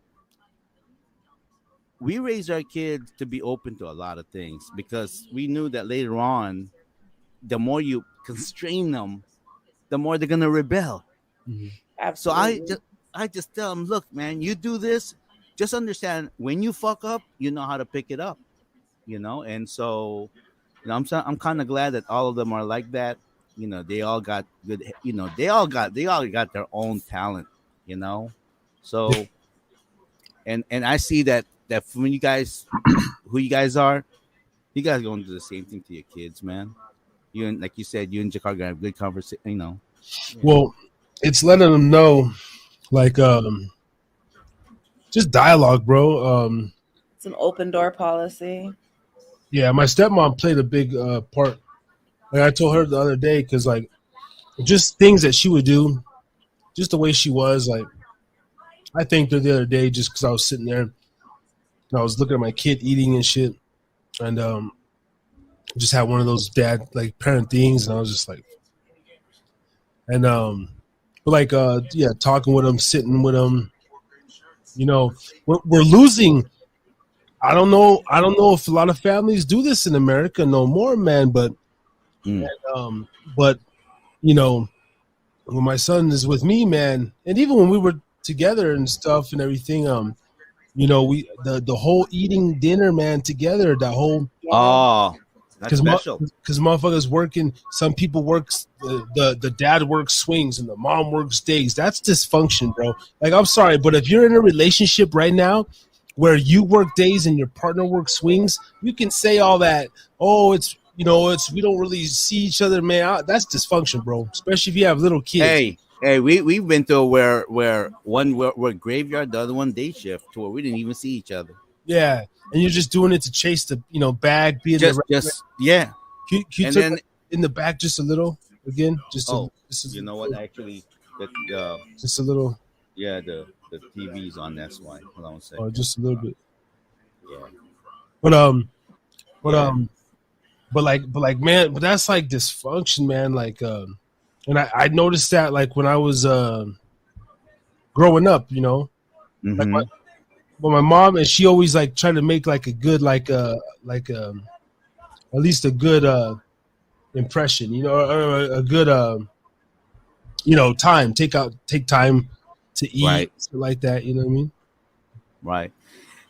We raised our kids to be open to a lot of things because we knew that later on, the more you constrain them, the more they're gonna rebel. Absolutely. So I just tell them, look, man, you do this, just understand when you fuck up, you know how to pick it up, And so, I'm kind of glad that all of them are like that. They all got good. They all got their own talent. So, and I see that when you guys, who you guys are, you guys going to do the same thing to your kids, man. You and like you said, you and Jakar gonna have good conversation. Well, it's letting them know, like, just dialogue, bro. It's an open door policy. Yeah, my stepmom played a big part. Like I told her the other day, because like, just things that she would do, just the way she was. Like, I thanked her the other day just because I was sitting there and I was looking at my kid eating and shit, and just had one of those dad like parent things, and I was just like, and but like talking with him, sitting with him, we're losing. I don't know if a lot of families do this in America no more, man, but when my son is with me, man, and even when we were together and stuff and everything, we the whole eating dinner, man, together, that whole that's special. Because motherfuckers working, some people works, the dad works swings and the mom works days. That's dysfunction, bro. Like, I'm sorry, but if you're in a relationship right now where you work days and your partner works swings, you can say all that. Oh, it's we don't really see each other, man. That's dysfunction, bro. Especially if you have little kids. Hey, we've been through where one we're graveyard, the other one day shift, to where we didn't even see each other. Yeah, and you're just doing it to chase the bag, be in the yeah. Can you and took then in the back just a little again, you know what? Actually, just a little. Yeah, the TV's on. That's why. Hold on a second. Oh, just a little bit. Yeah. But like, man, but that's like dysfunction, man. Like, and I noticed that like when I was growing up, Mm-hmm. like but my mom, and she always like tried to make like a good at least a good impression, you know, or a good time. Take time to eat, Right. like that. You know what I mean? Right.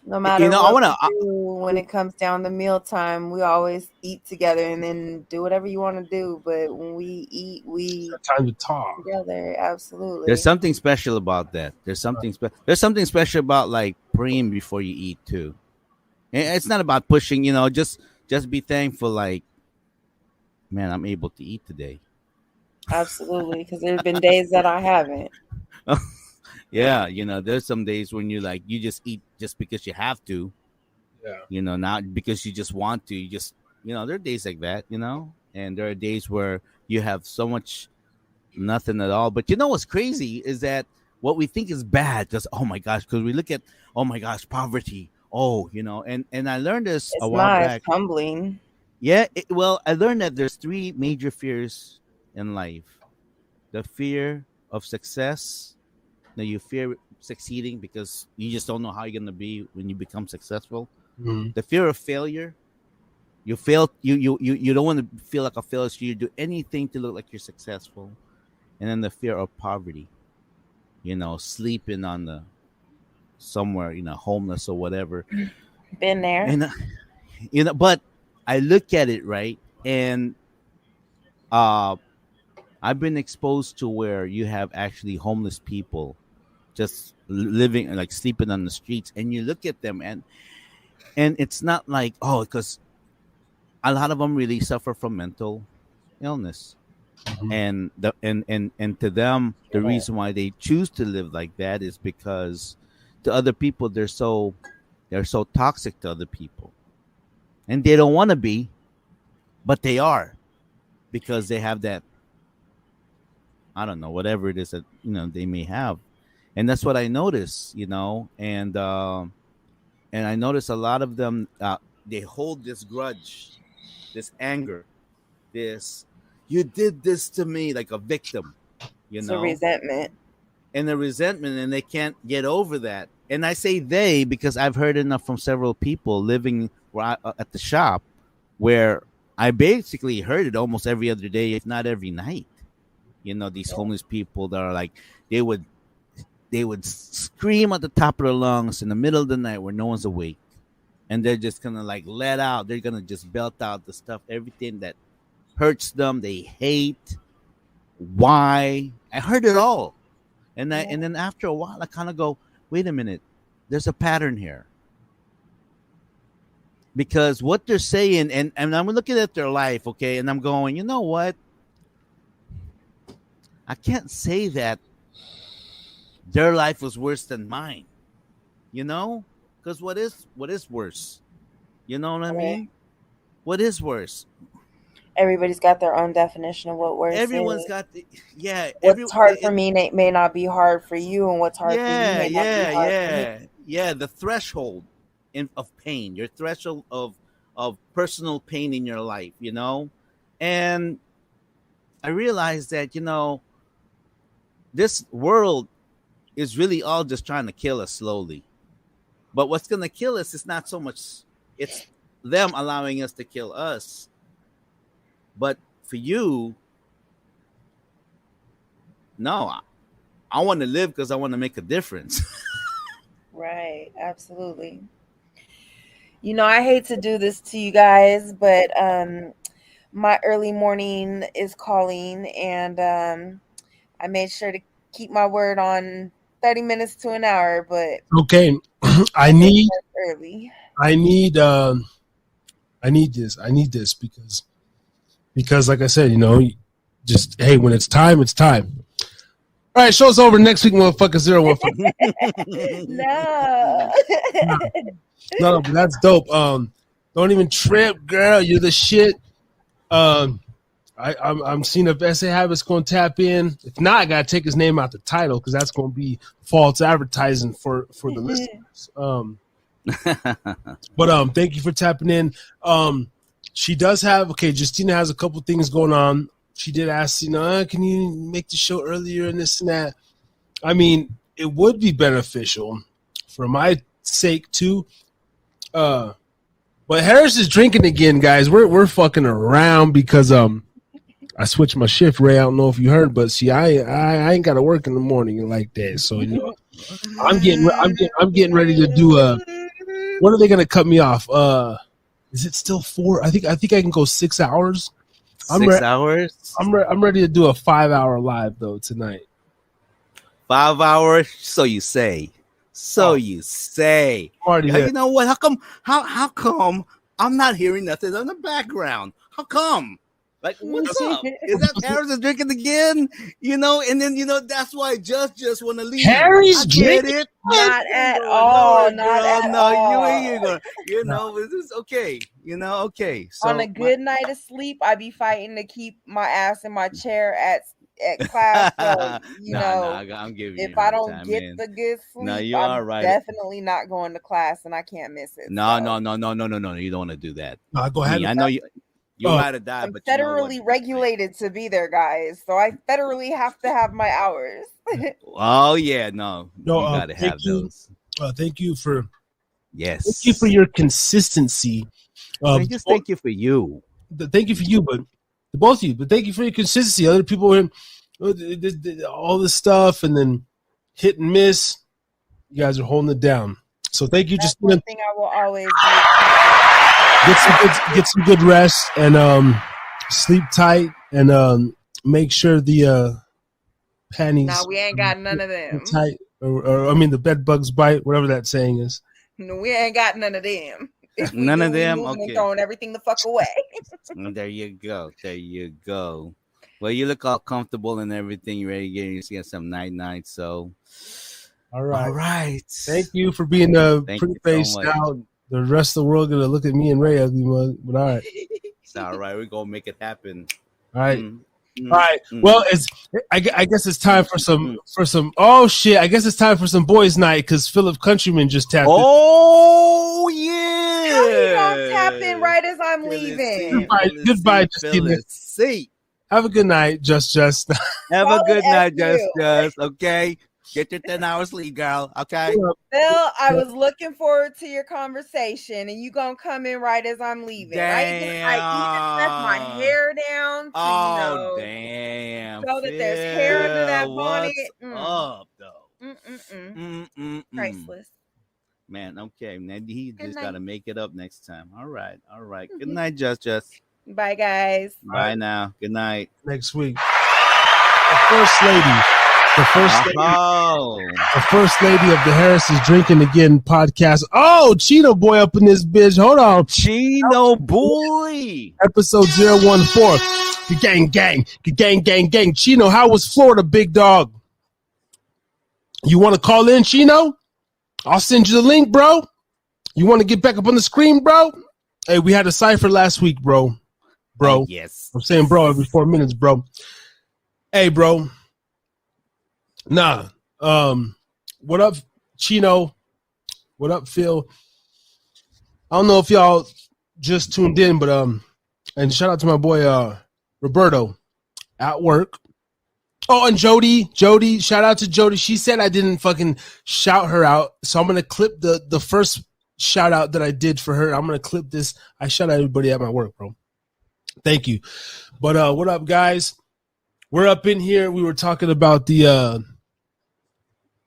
No matter I what want to. we do, when it comes down to mealtime, we always eat together and then do whatever you want to do. But when we eat, we Time to talk. together. Absolutely. There's something special about that. There's something special about like praying before you eat too. And it's not about pushing. Just be thankful. Like, man, I'm able to eat today. Absolutely, because there's been days that I haven't. Yeah, there's some days when you just eat just because you have to. Yeah. Not because you just want to. You just, there are days like that, and there are days where you have so much nothing at all. But what's crazy is that what we think is bad, because oh my gosh, because we look at poverty. And I learned this It's a while not. back. It's humbling. Yeah, I learned that there's 3 major fears in life: the fear of success. Now you fear succeeding because you just don't know how you're gonna be when you become successful. Mhm. The fear of failure. You fail. You don't want to feel like a failure, so you do anything to look like you're successful. And then the fear of poverty. Sleeping on the somewhere, homeless or whatever. Been there. And but I look at it right, and I've been exposed to where you have actually homeless people just living, like sleeping on the streets, and you look at them, and it's not like, because a lot of them really suffer from mental illness. Mhm. And to them, the reason why they choose to live like that is because to other people they're so toxic to other people, and they don't want to be, but they are, because they have that, I don't know, whatever it is that they may have. And that's what I notice, and I notice a lot of them, they hold this grudge, this anger, this, you did this to me, like a victim, It's a resentment. and the resentment, and they can't get over that. And I say they because I've heard enough from several people living at the shop, where I basically heard it almost every other day, if not every night. These homeless people that are like, they would scream at the top of their lungs in the middle of the night where no one's awake, and they're just gonna like let out. They're gonna just belt out the stuff, everything that hurts them, they hate. Why? I heard it all, and then after a while, I kind of go, wait a minute, there's a pattern here, because what they're saying, and I'm looking at their life, okay, and I'm going, you know what? I can't say that their life was worse than mine, because what is worse? You know what I mean? What is worse? Everybody's got their own definition of what worse Everyone's is. got What's hard for me may not be hard for you, and what's hard for you may not be hard for me. Yeah. The threshold of pain, your threshold of personal pain in your life, and I realized that this world is really all just trying to kill us slowly. But what's going to kill us is not so much, it's them allowing us to kill us. But for you, no, I want to live because I want to make a difference. Right, absolutely. I hate to do this to you guys, but my early morning is calling, and I made sure to keep my word on 30 minutes to an hour, but Okay, I need early. I need this because like I said, just hey, when it's time, it's time. All right, show's over next week, motherfucker. 015. No, but that's dope. Don't even trip, girl. You're the shit. I'm seeing if SA Habit's going to tap in. If not, I got to take his name out the title because that's going to be false advertising for the listeners. But thank you for tapping in. She does have, Justina has a couple things going on. She did ask, can you make the show earlier and this and that? I mean, it would be beneficial for my sake too. But Harris is drinking again, guys. We're fucking around because I switched my shift. Ray, I don't know if you heard, but see, I ain't got to work in the morning like that. So I'm getting ready to do When are they gonna cut me off? Is it still 4? I think I can go 6 hours. 6 hours. I'm ready to do a 5-hour live though tonight. 5 hours. So you say. You say. You know what? How come I'm not hearing nothing on the background? How come? Like, what's up? Is that Harris is drinking again? And then that's why I just want to leave. Harry's drinking it. Not at all. You ain't gonna. It's okay. Okay. So on a good night of sleep, I be fighting to keep my ass in my chair at class. So, I'm giving you. If I don't get the good sleep, I'm definitely not going to class, and I can't miss it. No. You don't want to do that. No, go ahead. I know you. You might have died, I'm but federally regulated to be there, guys. So I federally have to have my hours. Oh yeah, no, you gotta have those. Thank you for Thank you for your consistency. Thank you for you. Thank you for you, but both of you. But thank you for your consistency. Other people all this stuff and then hit and miss. You guys are holding it down. So thank you, That's Justina. one thing I will always do. Get some good rest and sleep tight and make sure the panties. No, we ain't got none of them. Tight, or I mean the bed bugs bite, whatever that saying is. No, we ain't got none of them. None of them. Okay. Throwing everything the fuck away. There you go. Well, you look all comfortable and everything. You ready to get some night. So, all right. Thank you for being pretty face out. The rest of the world gonna look at me and Ray ugly mug, but all right. It's all right. We're gonna make it happen. All right. All right. Well, I guess it's time for some Oh shit! I guess it's time for some boys' night because Philip Countryman just tapped. Oh yeah! How you gonna tap in right as I'm leaving? Goodbye, Justina. Have a good night, just. Have a good night, just. Okay. Get your 10 hours sleep, girl. Okay. Bill, I was looking forward to your conversation, and you gonna come in right as I'm leaving. Damn. Right? I even left my hair down. To, damn. So that there's hair under that bonnet. What's up, though? Priceless. Man, okay. Now he just gotta make it up next time. All right. Good night, just. Bye, guys. Bye now. Good night. Next week. The first lady. The first lady of the Harris is Drinking Again podcast. Oh, Chino boy up in this bitch. Hold on. Chino boy. Episode 014. Gang. Chino, how was Florida, big dog? You want to call in, Chino? I'll send you the link, bro. You want to get back up on the screen, bro? Hey, we had a cipher last week, bro. Yes. I'm saying bro every 4 minutes, bro. Hey, bro. Nah. What up, Chino? What up, Phil? I don't know if y'all just tuned in, but and shout out to my boy Roberto at work. Oh, and Jody, shout out to Jody. She said I didn't fucking shout her out, so I'm gonna clip the first shout out that I did for her. I'm gonna clip this. I shout out everybody at my work, bro. Thank you. But what up, guys? We're up in here. We were talking about the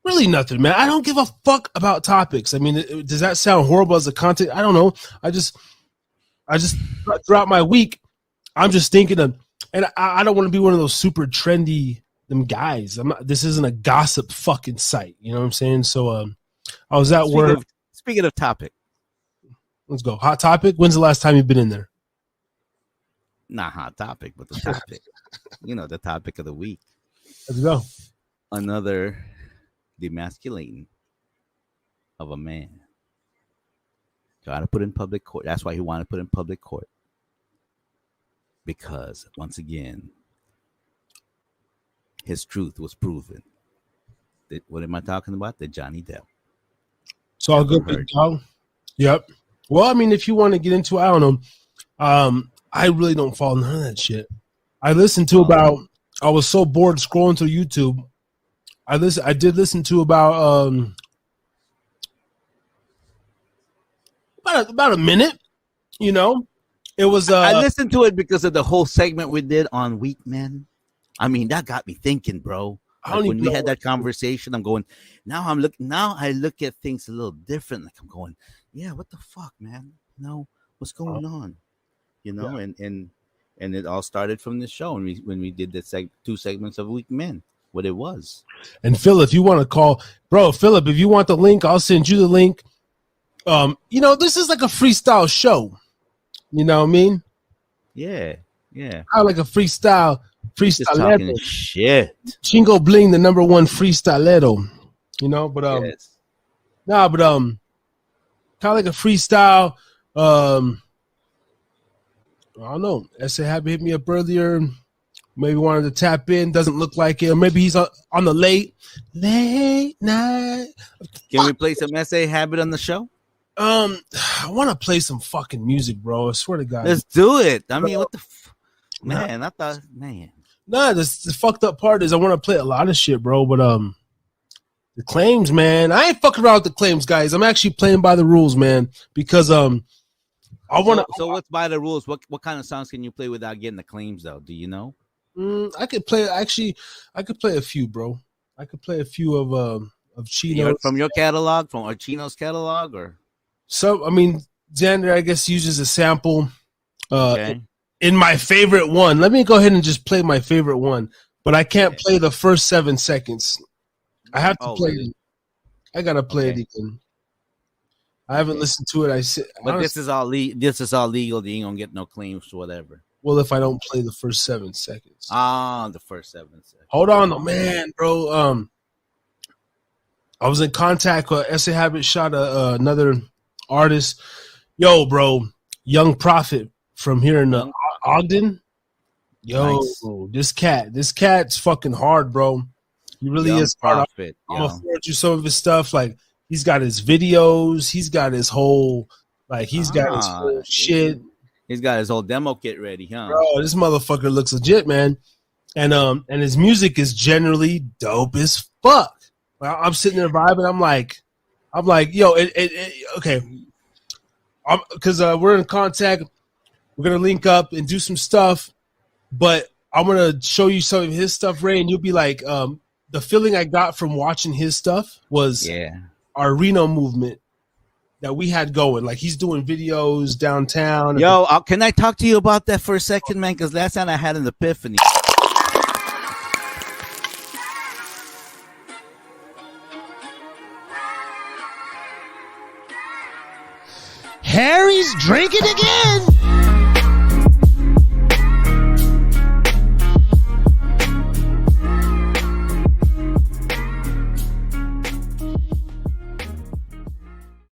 really nothing, man. I don't give a fuck about topics. I mean, does that sound horrible as a content? I don't know. I just throughout my week, I'm just thinking of, and I don't want to be one of those super trendy guys. This isn't a gossip fucking site. You know what I'm saying? So I was at work. Speaking of topic, let's go. Hot topic. When's the last time you've been in there? Not hot topic, but the topic. The topic of the week. Let's go. Another demasculating of a man. Got to put in public court. That's why he wanted to put in public court. Because once again, his truth was proven. What am I talking about? The Johnny Depp. It's all good, big dog. Yep. Well, I mean, if you want to get into it, I don't know. I really don't follow none of that shit. I listened to I was so bored scrolling through YouTube. I did listen to about about a minute. You know, it was. I listened to it because of the whole segment we did on Weak Men. I mean, that got me thinking, bro. Like when we had that conversation, I'm going. Now I look at things a little different. Like I'm going, yeah, what the fuck, man? No, what's going on? You know, and it all started from this show when we did the 2 segments of Weak Men. What it was. And Phil, if you want to call, Philip, if you want the link, I'll send you the link. You know, this is like a freestyle show. You know what I mean? Yeah. I like a freestyle Just talking shit. Chingo Bling, the #1 freestylero. You know, but yes. kind of like a freestyle. I don't know. SA Happy hit me up earlier. Maybe wanted to tap in. Doesn't look like it. Or maybe he's on the late night. Can we play some SA Habit on the show? I want to play some fucking music, bro. I swear to God. Let's do it. I mean, what the man? I thought, man. Nah, the fucked up part is I want to play a lot of shit, bro. But the claims, man. I ain't fucking around with the claims, guys. I'm actually playing by the rules, man. Because I want to. So what's by the rules? What kind of songs can you play without getting the claims, though? Do you know? I could play. Actually, I could play a few, bro. I could play a few of Chino's from your catalog, from Chino's catalog, or so. I mean, Xander, I guess uses a sample. Okay. In my favorite one, let me go ahead and just play my favorite one. But I can't play the first 7 seconds. I have to play it. I gotta play it again. I haven't listened to it. But this is all legal. You ain't gonna get no claims or whatever. Well, if I don't play the first 7 seconds. The first 7 seconds. Hold on, man, bro. I was in contact with SA Habit shot another artist. Yo, bro, Young Prophet from here in Ogden. Yo, nice. this cat's fucking hard, bro. He really is hard. Prophet. I'm gonna forward you some of his stuff. Like he's got his videos. He's got his whole his whole shit. He's got his whole demo kit ready, huh? Bro, this motherfucker looks legit, man. And his music is generally dope as fuck. I'm sitting there vibing. I'm like, yo, okay. Because we're in contact. We're gonna link up and do some stuff. But I'm gonna show you some of his stuff, Ray, and you'll be like, the feeling I got from watching his stuff was our Reno movement that we had going. Like he's doing videos downtown. Yo, can I talk to you about that for a second, man? Because last time I had an epiphany. Harry's drinking again.